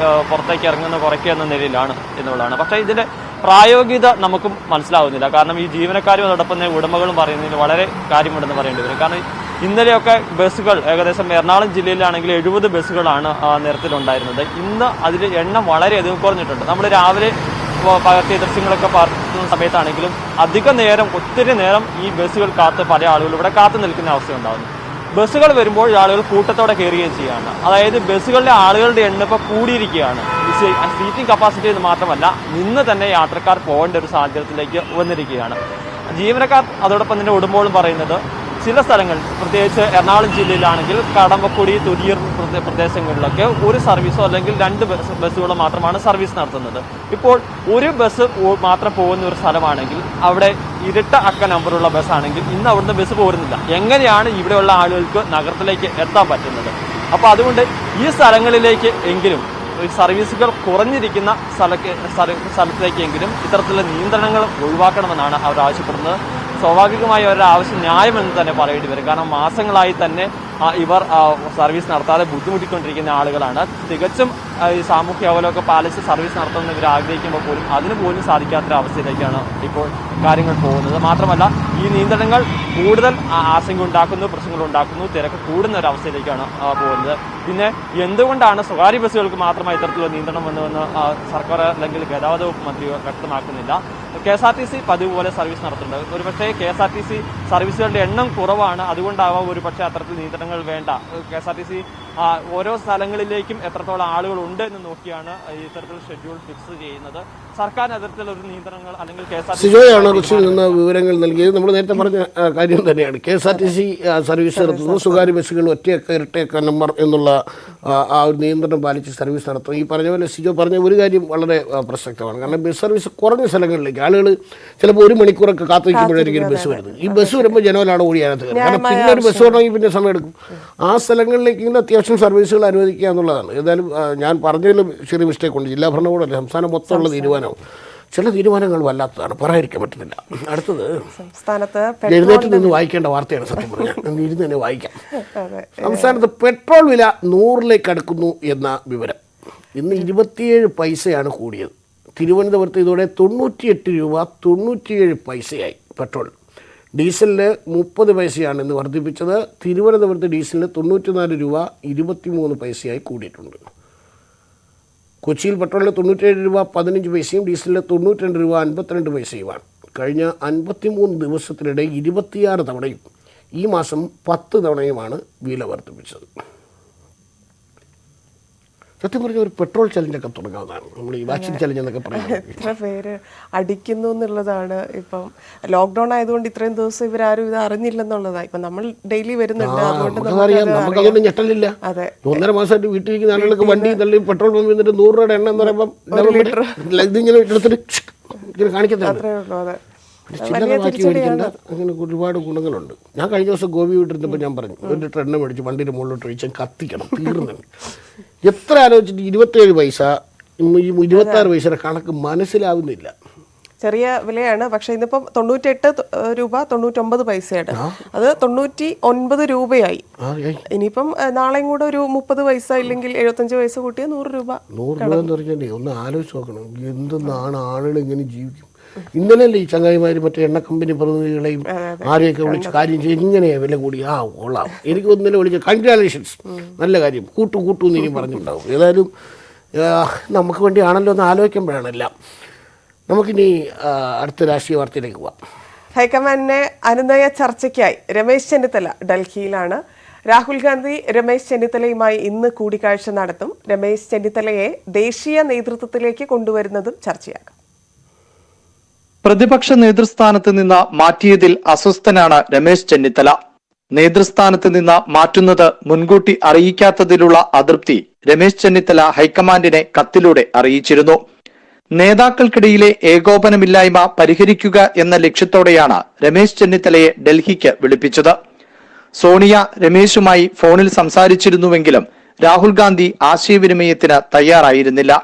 പുറത്തേക്ക് ഇറങ്ങുന്നത് കുറയ്ക്കുക എന്ന നിലയിലാണ് എന്നുള്ളതാണ്. പക്ഷേ ഇതിൻ്റെ പ്രായോഗികത നമുക്കും മനസ്സിലാവുന്നില്ല. കാരണം ഈ ജീവനക്കാരും അതോടൊപ്പം തന്നെ ഉടമകളും പറയുന്നതിന് വളരെ കാര്യമുണ്ടെന്ന് പറയേണ്ടി വരും. കാരണം ഇന്നലെയൊക്കെ ബസ്സുകൾ ഏകദേശം എറണാകുളം ജില്ലയിലാണെങ്കിൽ 70 ബസ്സുകളാണ് നിരത്തിലുണ്ടായിരുന്നത്. ഇന്ന് അതിൽ എണ്ണം വളരെയധികം കുറഞ്ഞിട്ടുണ്ട്. നമ്മൾ രാവിലെ പകർത്തിയ ദൃശ്യങ്ങളൊക്കെ പകർത്തുന്ന സമയത്താണെങ്കിലും ഒത്തിരി നേരം ഈ ബസ്സുകൾ പല ആളുകളും ഇവിടെ കാത്തു നിൽക്കുന്ന അവസ്ഥ ഉണ്ടാകുന്നു. ബസ്സുകൾ വരുമ്പോൾ ആളുകൾ കൂട്ടത്തോടെ കയറുകയും ചെയ്യുകയാണ്. അതായത് ബസ്സുകളിലെ ആളുകളുടെ എണ്ണം ഇപ്പോൾ കൂടിയിരിക്കുകയാണ്. സീറ്റിംഗ് കപ്പാസിറ്റി എന്ന് മാത്രമല്ല, നിന്ന് തന്നെ യാത്രക്കാർ പോകേണ്ട ഒരു സാഹചര്യത്തിലേക്ക് വന്നിരിക്കുകയാണ്. ജീവനക്കാർ അതോടൊപ്പം തന്നെ ഉടമകളും പറയുന്നത് ചില സ്ഥലങ്ങളിൽ, പ്രത്യേകിച്ച് എറണാകുളം ജില്ലയിലാണെങ്കിൽ കടമ്പക്കുടി, തുരിയൂർ പ്രദേശങ്ങളിലൊക്കെ ഒരു സർവീസോ അല്ലെങ്കിൽ 2 ബസ്സുകളോ മാത്രമാണ് സർവീസ് നടത്തുന്നത്. ഇപ്പോൾ ഒരു ബസ് മാത്രം പോകുന്ന ഒരു സ്ഥലമാണെങ്കിൽ അവിടെ ഇരട്ട അക്ക നമ്പറുള്ള ബസ്സാണെങ്കിൽ ഇന്ന് അവിടുന്ന് ബസ് പോരുന്നില്ല. എങ്ങനെയാണ് ഇവിടെയുള്ള ആളുകൾക്ക് നഗരത്തിലേക്ക് എത്താൻ പറ്റുന്നത്? അപ്പോൾ അതുകൊണ്ട് ഈ സ്ഥലങ്ങളിലേക്ക് എങ്കിലും സർവീസുകൾ കുറഞ്ഞിരിക്കുന്ന സ്ഥലത്തേക്കെങ്കിലും ഇത്തരത്തിലുള്ള നിയന്ത്രണങ്ങൾ ഒഴിവാക്കണമെന്നാണ് അവർ ആവശ്യപ്പെടുന്നത്. സ്വാഭാവികമായി അവരുടെ ആവശ്യം ന്യായമെന്ന് തന്നെ പറയേണ്ടി വരും. കാരണം മാസങ്ങളായി തന്നെ ഇവർ സർവീസ് നടത്താതെ ബുദ്ധിമുട്ടിക്കൊണ്ടിരിക്കുന്ന ആളുകളാണ്. തികച്ചും ഈ സാമൂഹ്യ അവലോക പാലിച്ച് സർവീസ് നടത്തുമെന്ന് ഇവർ ആഗ്രഹിക്കുമ്പോൾ പോലും അതിന് പോലും സാധിക്കാത്തൊരവസ്ഥയിലേക്കാണ് ഇപ്പോൾ കാര്യങ്ങൾ പോകുന്നത്. മാത്രമല്ല ഈ നിയന്ത്രണങ്ങൾ കൂടുതൽ ആശങ്ക ഉണ്ടാക്കുന്നു, പ്രശ്നങ്ങൾ ഉണ്ടാക്കുന്നു, തിരക്ക് കൂടുന്ന ഒരവസ്ഥയിലേക്കാണ് പോകുന്നത്. പിന്നെ എന്തുകൊണ്ടാണ് സ്വകാര്യ ബസ്സുകൾക്ക് മാത്രമായി ഇത്തരത്തിലുള്ള നിയന്ത്രണം വന്നതെന്ന് സർക്കാർ അല്ലെങ്കിൽ ഗതാഗത വകുപ്പ് മന്ത്രി വ്യക്തമാക്കുന്നില്ല. KSRTC പതിവ് പോലെ സർവീസ് നടത്തുന്നുണ്ട്. ഒരുപക്ഷെ KSRTC സർവീസുകളുടെ എണ്ണം കുറവാണ്, അതുകൊണ്ടാവാം ഒരുപക്ഷെ അത്തരത്തിൽ നിയന്ത്രണങ്ങൾ വേണ്ട. KSRTC ഓരോ സ്ഥലങ്ങളിലേക്കും എത്രത്തോളം ആളുകൾ ഉണ്ട് എന്ന് നോക്കിയാണ് ഇത്തരത്തിൽ ഷെഡ്യൂൾ ഫിക്സ് ചെയ്യുന്നത്. സർക്കാരിന് അത്തരത്തിലൊരു നിയന്ത്രണങ്ങൾ അല്ലെങ്കിൽ സിജോയാണ് കൊച്ചിയിൽ നിന്ന് വിവരങ്ങൾ നൽകിയത്. നമ്മൾ നേരത്തെ പറഞ്ഞ കാര്യം തന്നെയാണ്. KSRTC സർവീസ് നടത്തുന്നു, സ്വകാര്യ ബസ്സുകൾ ഒറ്റയക്ക ഇരട്ടയക്ക നമ്പർ എന്നുള്ള ആ ഒരു നിയന്ത്രണം പാലിച്ച് സർവീസ് നടത്തും. ഈ പറഞ്ഞ പോലെ സിജോ പറഞ്ഞ ഒരു കാര്യം വളരെ പ്രസക്തമാണ്. കാരണം ബസ് സർവീസ് കുറഞ്ഞ സ്ഥലങ്ങളിലേക്ക് ആളുകൾ ചിലപ്പോൾ 1 മണിക്കൂറൊക്കെ കാത്തിരിക്കുമ്പോഴായിരിക്കും ബസ് വരുന്നത്. ഈ ബസ് വരുമ്പോൾ ജനവലാണ് ഓടിയാനത്ത് കയറുന്നത്. കാരണം പിന്നെ ഒരു ബസ് വരണമെങ്കിൽ പിന്നെ സമയം എടുക്കും. ആ സ്ഥലങ്ങളിലേക്ക് അത്യാവശ്യം സർവീസുകൾ അനുവദിക്കുക എന്നുള്ളതാണ്. ഏതായാലും ഞാൻ പറഞ്ഞതിൽ ചെറിയ മിസ്റ്റേക്ക് ഉണ്ട്. ജില്ലാ ഭരണകൂടമല്ല, സംസ്ഥാനം മൊത്തമുള്ള തീരുമാനവും. ചില തീരുമാനങ്ങൾ വല്ലാത്തതാണ്, പറയാതിരിക്കാൻ പറ്റുന്നില്ല. അടുത്തത് സംസ്ഥാനത്ത് എഴുന്നേറ്റ് നിന്ന് വായിക്കേണ്ട വാർത്തയാണ്. സത്യം പറഞ്ഞാൽ ഇരുന്ന് തന്നെ വായിക്കാം. സംസ്ഥാനത്ത് പെട്രോൾ വില 100ലേക്ക് അടുക്കുന്നു എന്ന വിവരം. ഇന്ന് 27 പൈസയാണ് കൂടിയത്. തിരുവനന്തപുരത്ത് ഇതോടെ 98 രൂപ 97 പൈസയായി പെട്രോൾ. ഡീസലിന് 30 പൈസയാണ് ഇന്ന് വർദ്ധിപ്പിച്ചത്. തിരുവനന്തപുരത്ത് ഡീസലിന് 94 രൂപ 23 പൈസയായി കൂടിയിട്ടുണ്ട്. കൊച്ചിയിൽ പെട്രോളിന് 97 രൂപ 15 പൈസയും ഡീസലിന് 92 രൂപ 52 പൈസയുമാണ്. കഴിഞ്ഞ 53 ദിവസത്തിനിടെ 26 തവണയും ഈ മാസം 10 തവണയുമാണ് വില വർദ്ധിപ്പിച്ചത്. സത്യം പറഞ്ഞ ഒരു പെട്രോൾ ചലഞ്ചൊക്കെ തുടങ്ങാവുന്നതാണ്. നമ്മൾ ഈ വാക്സിൻ ചലഞ്ച് എന്നൊക്കെ പറയുന്നത്. എത്ര പേര് അടിക്കുന്നു എന്നുള്ളതാണ്. ഇപ്പം ലോക്ക്ഡൌൺ ആയതുകൊണ്ട് ഇത്രയും ദിവസം ഇവരാരും ഇത് അറിഞ്ഞില്ലെന്നുള്ളതാണ്. ഇപ്പം നമ്മൾ ഡെയിലി വരുന്നുണ്ട്, അതുകൊണ്ട് നമുക്ക് അതൊന്നും ഞെട്ടലില്ല. 1.5 മാസമായിട്ട് വീട്ടിലിരിക്കുന്ന ആളുകൾക്ക് വണ്ടി തള്ളി പെട്രോൾ പമ്പ് എന്നിട്ട് 100 രൂപയുടെ എണ്ണ എന്ന് പറയുമ്പോൾ ഇതിങ്ങനെ എടുത്തിട്ട് ഇങ്ങനെ കാണിക്കുന്നത് ചില്ലറമാക്കി മേടിക്കേണ്ട അങ്ങനെ ഒരുപാട് ഗുണങ്ങളുണ്ട്. ഞാൻ കഴിഞ്ഞ ദിവസം ഗോപി വീട്ടിരുന്നപ്പോൾ ഞാൻ പറഞ്ഞു, 1 ലിറ്റർ എണ്ണ മേടിച്ച് വണ്ടിയുടെ മുകളിലോട്ട് ഒഴിച്ചാൽ കത്തിക്കണം, തീർന്നു. എത്ര ആലോചിച്ചിട്ട് 27 പൈസ 26 പൈസയുടെ കണക്ക് മനസ്സിലാവുന്നില്ല. ചെറിയ വിലയാണ്. പക്ഷെ ഇന്നിപ്പം 98 രൂപ 99 പൈസയാണ്. അത് 99 രൂപയായി. ഇനിയിപ്പം നാളെയും കൂടെ ഒരു 30 പൈസ ഇല്ലെങ്കിൽ 75 പൈസ കൂട്ടിയാൽ 100 രൂപ. 100 രൂപ എന്ന് പറഞ്ഞാൽ ഒന്ന് ആലോചിച്ച് നോക്കണം, എന്തെന്നാണ് ആളുകൾ ഇങ്ങനെ ജീവിക്കും. ഇന്നലെയല്ലേ ഈ ചങ്ങായിമാർ മറ്റേ എണ്ണ കമ്പനി പ്രതിനിധികളെയും ആരെയൊക്കെ വിളിച്ച് കാര്യം ചെയ്യും, ഇങ്ങനെയാണ് വില കൂടി. കൊള്ളാം, എനിക്ക് ഒന്നിനെ വിളിച്ച് കൺഗ്രാലേഷൻസ്, നല്ല കാര്യം, കൂട്ടു എന്ന് ഇനി പറഞ്ഞിട്ടുണ്ടാവും. ഏതായാലും നമുക്ക് വേണ്ടിയാണല്ലോ എന്ന് ആലോചിക്കുമ്പോഴാണെല്ലാം. നമുക്കിനി അടുത്ത രാഷ്ട്രീയ വാർത്തയിലേക്ക് പോവാം. ഹൈക്കമാൻഡിനെ അനുനയ ചർച്ചയ്ക്കായി രമേശ് ചെന്നിത്തല ഡൽഹിയിലാണ്. രാഹുൽ ഗാന്ധി രമേശ് ചെന്നിത്തലയുമായി ഇന്ന് കൂടിക്കാഴ്ച നടത്തും. രമേശ് ചെന്നിത്തലയെ ദേശീയ നേതൃത്വത്തിലേക്ക് കൊണ്ടുവരുന്നതും ചർച്ചയാകും. പ്രതിപക്ഷ നേതൃസ്ഥാനത്ത് നിന്ന് മാറ്റിയതിൽ അസ്വസ്ഥനാണ് രമേശ് ചെന്നിത്തല. നേതൃസ്ഥാനത്ത് നിന്ന് മാറ്റുന്നത് മുൻകൂട്ടി അറിയിക്കാത്തതിലുള്ള അതൃപ്തി രമേശ് ചെന്നിത്തല ഹൈക്കമാൻഡിനെ കത്തിലൂടെ അറിയിച്ചിരുന്നു. നേതാക്കൾക്കിടയിലെ ഏകോപനമില്ലായ്മ പരിഹരിക്കുക എന്ന ലക്ഷ്യത്തോടെയാണ് രമേശ് ചെന്നിത്തലയെ ഡൽഹിക്ക് വിളിപ്പിച്ചത്. സോണിയ രമേശുമായി ഫോണിൽ സംസാരിച്ചിരുന്നുവെങ്കിലും രാഹുൽ ഗാന്ധി ആശയവിനിമയത്തിന് തയ്യാറായിരുന്നില്ല.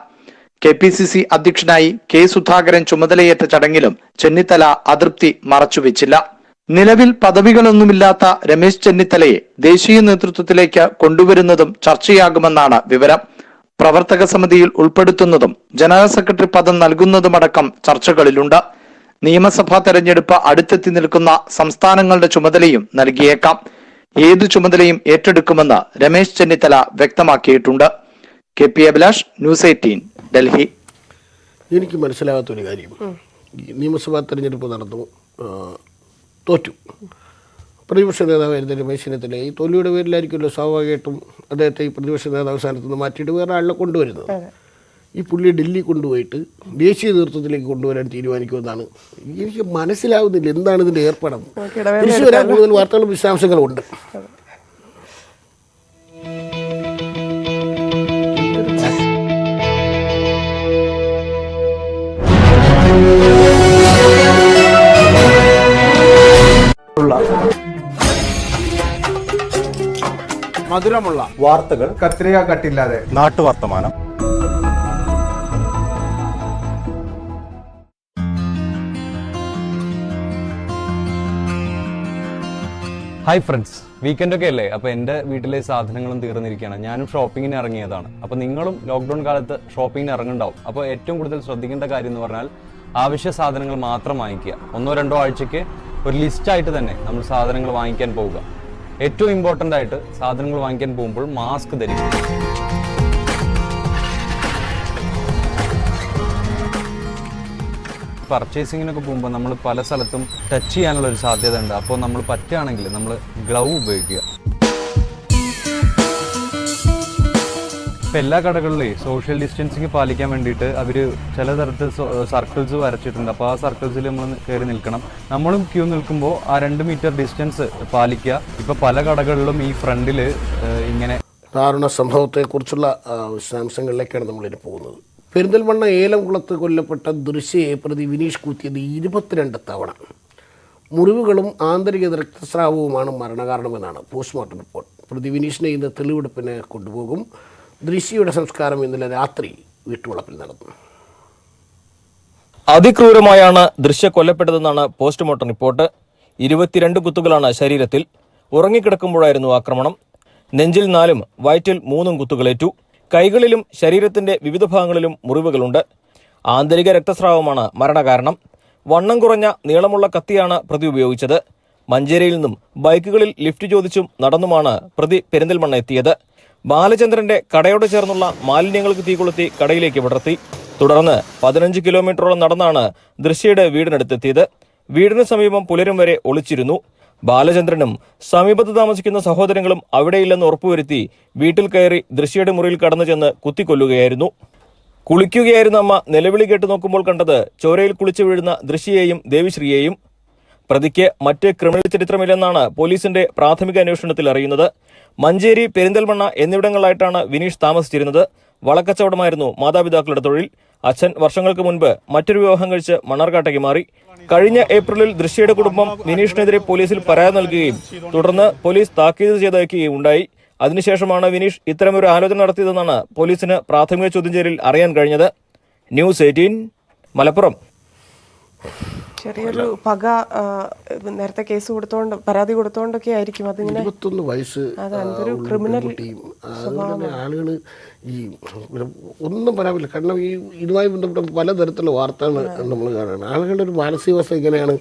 KPCC അധ്യക്ഷനായി K സുധാകരൻ ചുമതലയേറ്റ ചടങ്ങിലും ചെന്നിത്തല അതൃപ്തി മറച്ചുവെച്ചില്ല. നിലവിൽ പദവികളൊന്നുമില്ലാത്ത രമേശ് ചെന്നിത്തലയെ ദേശീയ നേതൃത്വത്തിലേക്ക് കൊണ്ടുവരുന്നതും ചർച്ചയാകുമെന്നാണ് വിവരം. പ്രവർത്തക സമിതിയിൽ ഉൾപ്പെടുത്തുന്നതും ജനറൽ സെക്രട്ടറി പദം നൽകുന്നതുമടക്കം ചർച്ചകളിലുണ്ട്. നിയമസഭാ തെരഞ്ഞെടുപ്പ് അടുത്തെത്തി നിൽക്കുന്ന സംസ്ഥാനങ്ങളുടെ ചുമതലയും നൽകിയേക്കാം. ഏതു ചുമതലയും ഏറ്റെടുക്കുമെന്ന് രമേശ് ചെന്നിത്തല വ്യക്തമാക്കിയിട്ടുണ്ട്. KP Abhilash, News 18, Delhi. എനിക്ക് മനസ്സിലാകാത്തൊരു കാര്യം, നിയമസഭാ തെരഞ്ഞെടുപ്പ് നടന്നു, തോറ്റു. പ്രതിപക്ഷ നേതാവായിരുന്ന രമേശ് ചെന്നിത്തല ഈ തോൽവിയുടെ പേരിലായിരിക്കുമല്ലോ സ്വാഭാവികമായിട്ടും അദ്ദേഹത്തെ ഈ പ്രതിപക്ഷ നേതാവ് സ്ഥാനത്ത് നിന്ന് മാറ്റിയിട്ട് വേറെ ആളിനെ കൊണ്ടുവരുന്നത്. ഈ പുള്ളിയെ ഡൽഹി കൊണ്ടുപോയിട്ട് ദേശീയ നേതൃത്വത്തിലേക്ക് കൊണ്ടുവരാൻ തീരുമാനിക്കുമെന്നാണ് എനിക്ക് മനസ്സിലാവുന്നില്ല. എന്താണ് ഇതിൻ്റെ ഏർപ്പാടെന്ന്. തിരിച്ചു വരാൻ കൂടുതൽ വാർത്തകളും വിശദാംശങ്ങളും ഉണ്ട്. മധുരമുള്ള വാർത്തകൾ കത്രിക കട്ടില്ലാതെ നാട്ടുവർത്തമാനം. ഹായ് ഫ്രണ്ട്സ്, വീക്കെൻഡൊക്കെ അല്ലേ? അപ്പോൾ എൻ്റെ വീട്ടിലെ സാധനങ്ങളും തീർന്നിരിക്കുകയാണ്. ഞാനും ഷോപ്പിങ്ങിന് ഇറങ്ങിയതാണ്. അപ്പോൾ നിങ്ങളും ലോക്ക്ഡൗൺ കാലത്ത് ഷോപ്പിങ്ങിന് ഇറങ്ങുന്നുണ്ടാവും. അപ്പോൾ ഏറ്റവും കൂടുതൽ ശ്രദ്ധിക്കേണ്ട കാര്യം എന്ന് പറഞ്ഞാൽ ആവശ്യ സാധനങ്ങൾ മാത്രം വാങ്ങിക്കുക. 1-2 ആഴ്ചയ്ക്ക് ഒരു ലിസ്റ്റായിട്ട് തന്നെ നമ്മൾ സാധനങ്ങൾ വാങ്ങിക്കാൻ പോവുക. ഏറ്റവും ഇമ്പോർട്ടൻ്റ് ആയിട്ട് സാധനങ്ങൾ വാങ്ങിക്കാൻ പോകുമ്പോൾ മാസ്ക് ധരിക്കുക. പർച്ചേസിങ്ങിനൊക്കെ പോകുമ്പോൾ നമ്മൾ പല സ്ഥലത്തും ടച്ച് ചെയ്യാനുള്ള ഒരു സാധ്യത ഉണ്ട്. അപ്പോൾ നമ്മൾ പറ്റുകയാണെങ്കിൽ നമ്മൾ ഗ്ലൗ ഉപയോഗിക്കുക. ഇപ്പം എല്ലാ കടകളിലും സോഷ്യൽ ഡിസ്റ്റൻസിങ് പാലിക്കാൻ വേണ്ടിയിട്ട് അവർ ചില തരത്തിൽ സർക്കിൾസ് വരച്ചിട്ടുണ്ട്. അപ്പോൾ ആ സർക്കിൾസിൽ നമ്മൾ കയറി നിൽക്കണം. നമ്മളും ക്യൂ നിൽക്കുമ്പോൾ ആ 2 മീറ്റർ ഡിസ്റ്റൻസ് പാലിക്കുക. ഇപ്പോൾ പല കടകളിലും ഈ ഫ്രണ്ടിൽ ഇങ്ങനെ ദാരുണ സംഭവത്തെക്കുറിച്ചുള്ള വിശദാംശങ്ങളിലേക്കാണ് നമ്മളിനി പോകുന്നത്. പെരിന്തൽമണ്ണ ഏലംകുളത്ത് കൊല്ലപ്പെട്ട ദൃശ്യയെ പ്രതി വിനീഷ് കുത്തിയത് 22 തവണ. മുറിവുകളും ആന്തരിക രക്തസ്രാവവുമാണ് മരണകാരണമെന്നാണ് പോസ്റ്റ്മോർട്ടം റിപ്പോർട്ട്. പ്രതി വിനീഷിനെ ഇന്ന് തെളിവെടുപ്പിന് കൊണ്ടുപോകും. ദൃശ്യയുടെ സംസ്കാരം ഇന്നലെ രാത്രി വീട്ടുവളപ്പിൽ നടന്നു. അതിക്രൂരമായാണ് ദൃശ്യ കൊല്ലപ്പെട്ടതെന്നാണ് പോസ്റ്റ്മോർട്ടം റിപ്പോർട്ട്. 22 കുത്തുകളാണ് ശരീരത്തിൽ. ഉറങ്ങിക്കിടക്കുമ്പോഴായിരുന്നു ആക്രമണം. നെഞ്ചിൽ 4ഉം വയറ്റിൽ 3 കുത്തുകളേറ്റു. കൈകളിലും ശരീരത്തിന്റെ വിവിധ ഭാഗങ്ങളിലും മുറിവുകളുണ്ട്. ആന്തരിക രക്തസ്രാവമാണ് മരണകാരണം. വണ്ണം കുറഞ്ഞ നീളമുള്ള കത്തിയാണ് പ്രതി ഉപയോഗിച്ചത്. മഞ്ചേരിയിൽ നിന്നും ബൈക്കുകളിൽ ലിഫ്റ്റ് ചോദിച്ചും നടന്നുമാണ് പ്രതി പെരിന്തൽമണ്ണ എത്തിയത്. ബാലചന്ദ്രന്റെ കടയോട് ചേർന്നുള്ള മാലിന്യങ്ങൾക്ക് തീ കൊളുത്തി കടയിലേക്ക് വിടർത്തി. തുടർന്ന് 15 കിലോമീറ്ററോളം നടന്നാണ് ദൃശ്യയുടെ വീടിനടുത്തെത്തിയത്. വീടിന് സമീപം പുലരും വരെ ഒളിച്ചിരുന്നു. ബാലചന്ദ്രനും സമീപത്ത് താമസിക്കുന്ന സഹോദരങ്ങളും അവിടെയില്ലെന്ന് ഉറപ്പുവരുത്തി വീട്ടിൽ കയറി ദൃശ്യയുടെ മുറിയിൽ കടന്നു ചെന്ന് കുത്തിക്കൊല്ലുകയായിരുന്നു. കുളിക്കുകയായിരുന്ന അമ്മ നിലവിളി കേട്ട് നോക്കുമ്പോൾ കണ്ടത് ചോരയിൽ കുളിച്ചു വീഴുന്ന ദൃശ്യയെയും ദേവിശ്രീയെയും. പ്രതിക്ക് മറ്റ് ക്രിമിനൽ ചരിത്രമില്ലെന്നാണ് പോലീസിന്റെ പ്രാഥമിക അന്വേഷണത്തിൽ അറിയുന്നത്. മഞ്ചേരി, പെരിന്തൽമണ്ണ എന്നിവിടങ്ങളിലായിട്ടാണ് വിനീഷ് താമസിച്ചിരുന്നത്. വളക്കച്ചവടമായിരുന്നു മാതാപിതാക്കളുടെ തൊഴിൽ. അച്ഛൻ വർഷങ്ങൾക്ക് മുൻപ് മറ്റൊരു വിവാഹം കഴിച്ച് മണ്ണാർക്കാട്ടേക്ക് മാറി. കഴിഞ്ഞ ഏപ്രിലിൽ ദൃശ്യയുടെ കുടുംബം വിനീഷിനെതിരെ പോലീസിൽ പരാതി നൽകുകയും തുടർന്ന് പോലീസ് താക്കീത് ചെയ്തയക്കുകയും ഉണ്ടായി. അതിനുശേഷമാണ് വിനീഷ് ഇത്തരമൊരു ആലോചന നടത്തിയതെന്നാണ് പോലീസിന് പ്രാഥമിക ചോദ്യം ചെയ്യലിൽ അറിയാൻ കഴിഞ്ഞത്. ന്യൂസ് 18 മലപ്പുറം. ചെറിയൊരു പക നേരത്തെ കേസ് കൊടുത്തോണ്ട് പരാതി കൊടുത്തോണ്ടൊക്കെ ആയിരിക്കും അതിങ്ങനെ 21 വയസ്സ് ക്രിമിനൽ ആളുകൾ ഈ ഒന്നും പറയാനില്ല. കാരണം ഈ ഇതുമായി ബന്ധപ്പെട്ട പലതരത്തിലുള്ള വാർത്തകൾ നമ്മൾ കാണുകയാണ്. ആളുകളുടെ ഒരു മാനസികാവസ്ഥ ഇങ്ങനെയാണ്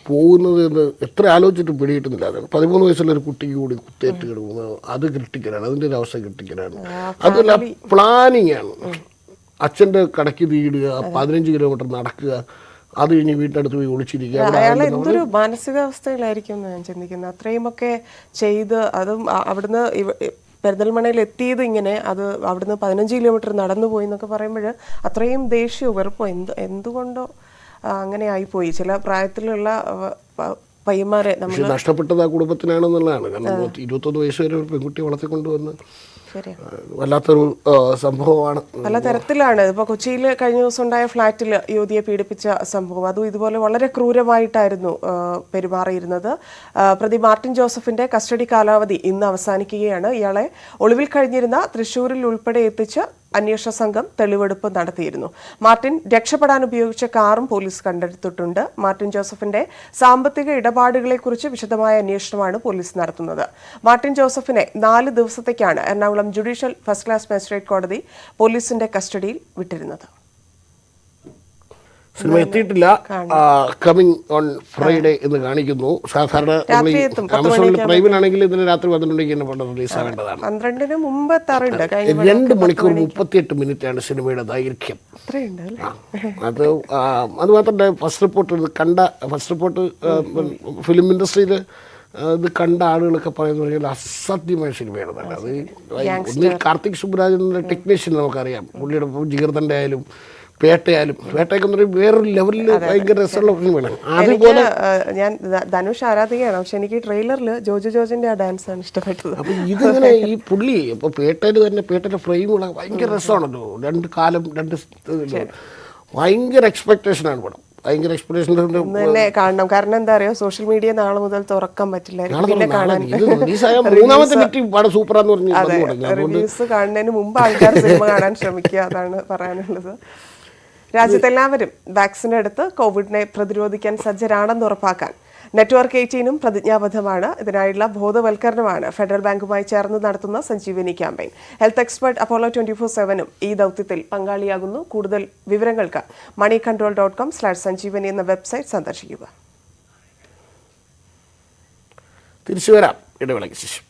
പോകുന്നത് എന്ന് എത്ര ആലോചിച്ചിട്ട് പിടിയിട്ടുന്നില്ല. അതാണ് 13 വയസ്സുള്ള ഒരു കുട്ടിക്ക് കൂടി കുത്തേറ്റ് കിടക്കുന്നത്. അത് ക്രിട്ടിക്കലാണ്. അതിൻ്റെ ഒരു അവസ്ഥ ക്രിട്ടിക്കലാണ്. അതല്ല, പ്ലാനിങ് ആണ്. അച്ഛൻ്റെ കടയ്ക്ക് തീയിടുക, 15 കിലോമീറ്റർ നടക്കുക, അത് കഴിഞ്ഞ് വീട്ടിനടുത്ത് പോയി ഒളിച്ചിരിക്കുക. അയാൾ എന്തൊരു മാനസികാവസ്ഥയിലായിരിക്കും ഞാൻ ചിന്തിക്കുന്നത്. അത്രയുമൊക്കെ ചെയ്ത് അതും അവിടുന്ന് പെരിന്തൽമണ്ണയിൽ എത്തിയത് ഇങ്ങനെ, അത് അവിടുന്ന് 15 കിലോമീറ്റർ നടന്നു പോയി എന്നൊക്കെ പറയുമ്പോൾ അത്രയും ദേഷ്യവും വെറുപ്പോ എന്തുകൊണ്ടോ അങ്ങനെ ആയിപ്പോയി. ചില പ്രായത്തിലുള്ള പയ്യന്മാരെ നമ്മൾ നഷ്ടപ്പെട്ടത് ആ കുടുംബത്തിനാണെന്നുള്ളതാണ്. കാരണം 21 വയസ്സ് വരെ ഒരു പെൺകുട്ടിയെ വളർത്തിക്കൊണ്ടുവന്ന് വല്ലാത്തൊരു സംഭവമാണ്. പല തരത്തിലാണ്. ഇപ്പോൾ കൊച്ചിയിൽ കഴിഞ്ഞ ദിവസം ഉണ്ടായ ഫ്ളാറ്റിൽ യുവതിയെ പീഡിപ്പിച്ച സംഭവം, അതും ഇതുപോലെ വളരെ ക്രൂരമായിട്ടായിരുന്നു പെരുമാറിയിരുന്നത്. പ്രതി മാർട്ടിൻ ജോസഫിന്റെ കസ്റ്റഡി കാലാവധി ഇന്ന് അവസാനിക്കുകയാണ്. ഇയാളെ ഒളിവിൽ കഴിഞ്ഞിരുന്ന തൃശ്ശൂരിൽ ഉൾപ്പെടെ എത്തിച്ച് അന്വേഷണ സംഘം തെളിവെടുപ്പ് നടത്തിയിരുന്നു. മാർട്ടിൻ രക്ഷപ്പെടാൻ ഉപയോഗിച്ച കാറും പോലീസ് കണ്ടെടുത്തിട്ടുണ്ട്. മാർട്ടിൻ ജോസഫിന്റെ സാമ്പത്തിക ഇടപാടുകളെക്കുറിച്ച് വിശദമായ അന്വേഷണമാണ് പോലീസ് നടത്തുന്നത്. മാർട്ടിൻ ജോസഫിനെ 4 ദിവസത്തേക്കാണ് Ernakulam judicial first class magistrate കോടതി പോലീസിന്റെ കസ്റ്റഡിയിൽ വിട്ടിരുന്നത്. സിനിമ എത്തിയിട്ടില്ല. കമ്മിങ് ഓൺ ഫ്രൈഡേ എന്ന് കാണിക്കുന്നു. സാധാരണ ആമസോണിൽ പ്രൈമിലാണെങ്കിൽ ഇതിന് രാത്രി 12 തന്നെ പണ്ട് റിലീസ് ആവേണ്ടതാണ്. 12 മുമ്പ് എത്താറുണ്ട്. 2 മണിക്കൂർ 38 മിനിറ്റാണ് സിനിമയുടെ ദൈർഘ്യം. അത് മാത്രമല്ല, ഫസ്റ്റ് റിപ്പോർട്ട് ഫിലിം ഇൻഡസ്ട്രിയിൽ അത് കണ്ട ആളുകളൊക്കെ പറയുന്ന പറഞ്ഞാൽ അസാധ്യമായ സിനിമയാണ് തന്നെ. അത് ഒന്നിൽ കാർത്തിക് സുബ്രാജ് എന്ന ടെക്നീഷ്യൻ നമുക്കറിയാം, പുള്ളിയുടെ ജിഗർദണ്ഡ ആയാലും പേട്ടയായാലും, പേട്ടയൊക്കെ വേറൊരു ലെവലിൽ ഭയങ്കര രസമുള്ള സിനിമയാണ്. അതുപോലെ ഞാൻ ധനുഷ് ആരാധികയാണ്, പക്ഷെ എനിക്ക് ട്രെയിലറിൽ ജോജു ജോർജിന്റെ ആ ഡാൻസ് ആണ് ഇഷ്ടപ്പെട്ടത്. അപ്പൊ ഇതിങ്ങനെ ഈ പുള്ളി ഇപ്പൊ പേട്ടയിൽ തന്നെ പേട്ടയുടെ ഫ്രെയിമുകളൊക്കെ ഭയങ്കര രസമാണല്ലോ, രണ്ട് കാലം രണ്ട് ഭയങ്കര എക്സ്പെക്ടേഷനാണ് പടം. ഭയങ്കര എക്സ്പെക്ടേഷൻ തന്നെ കാണണം. കാരണം എന്താ അറിയോ, സോഷ്യൽ മീഡിയ നാളെ മുതൽ തുറക്കാൻ പറ്റില്ല. റിവ്യൂസ് കാണുന്നതിന് മുമ്പ് ആൾക്കാർ സിനിമ കാണാൻ ശ്രമിക്കുക, അതാണ് പറയാനുള്ളത്. രാജ്യത്തെല്ലാവരും വാക്സിൻ എടുത്ത് കോവിഡിനെ പ്രതിരോധിക്കാൻ സജ്ജരാണെന്ന് ഉറപ്പാക്കാൻ നെറ്റ്വർക്ക് 18 പ്രതിജ്ഞാബദ്ധമാണ്. ഇതിനായുള്ള ബോധവൽക്കരണമാണ് ഫെഡറൽ ബാങ്കുമായി ചേർന്ന് നടത്തുന്ന Sanjeevani campaign. Health expert Apollo 24/7 ഈ ദൗത്യത്തിൽ പങ്കാളിയാകുന്നു. കൂടുതൽ വിവരങ്ങൾക്ക് moneycontrol.com/sanjeevani എന്ന വെബ്സൈറ്റ് സന്ദർശിക്കുക. തിരിച്ചു വരാം ഇടവേളയ്ക്ക് ശേഷം.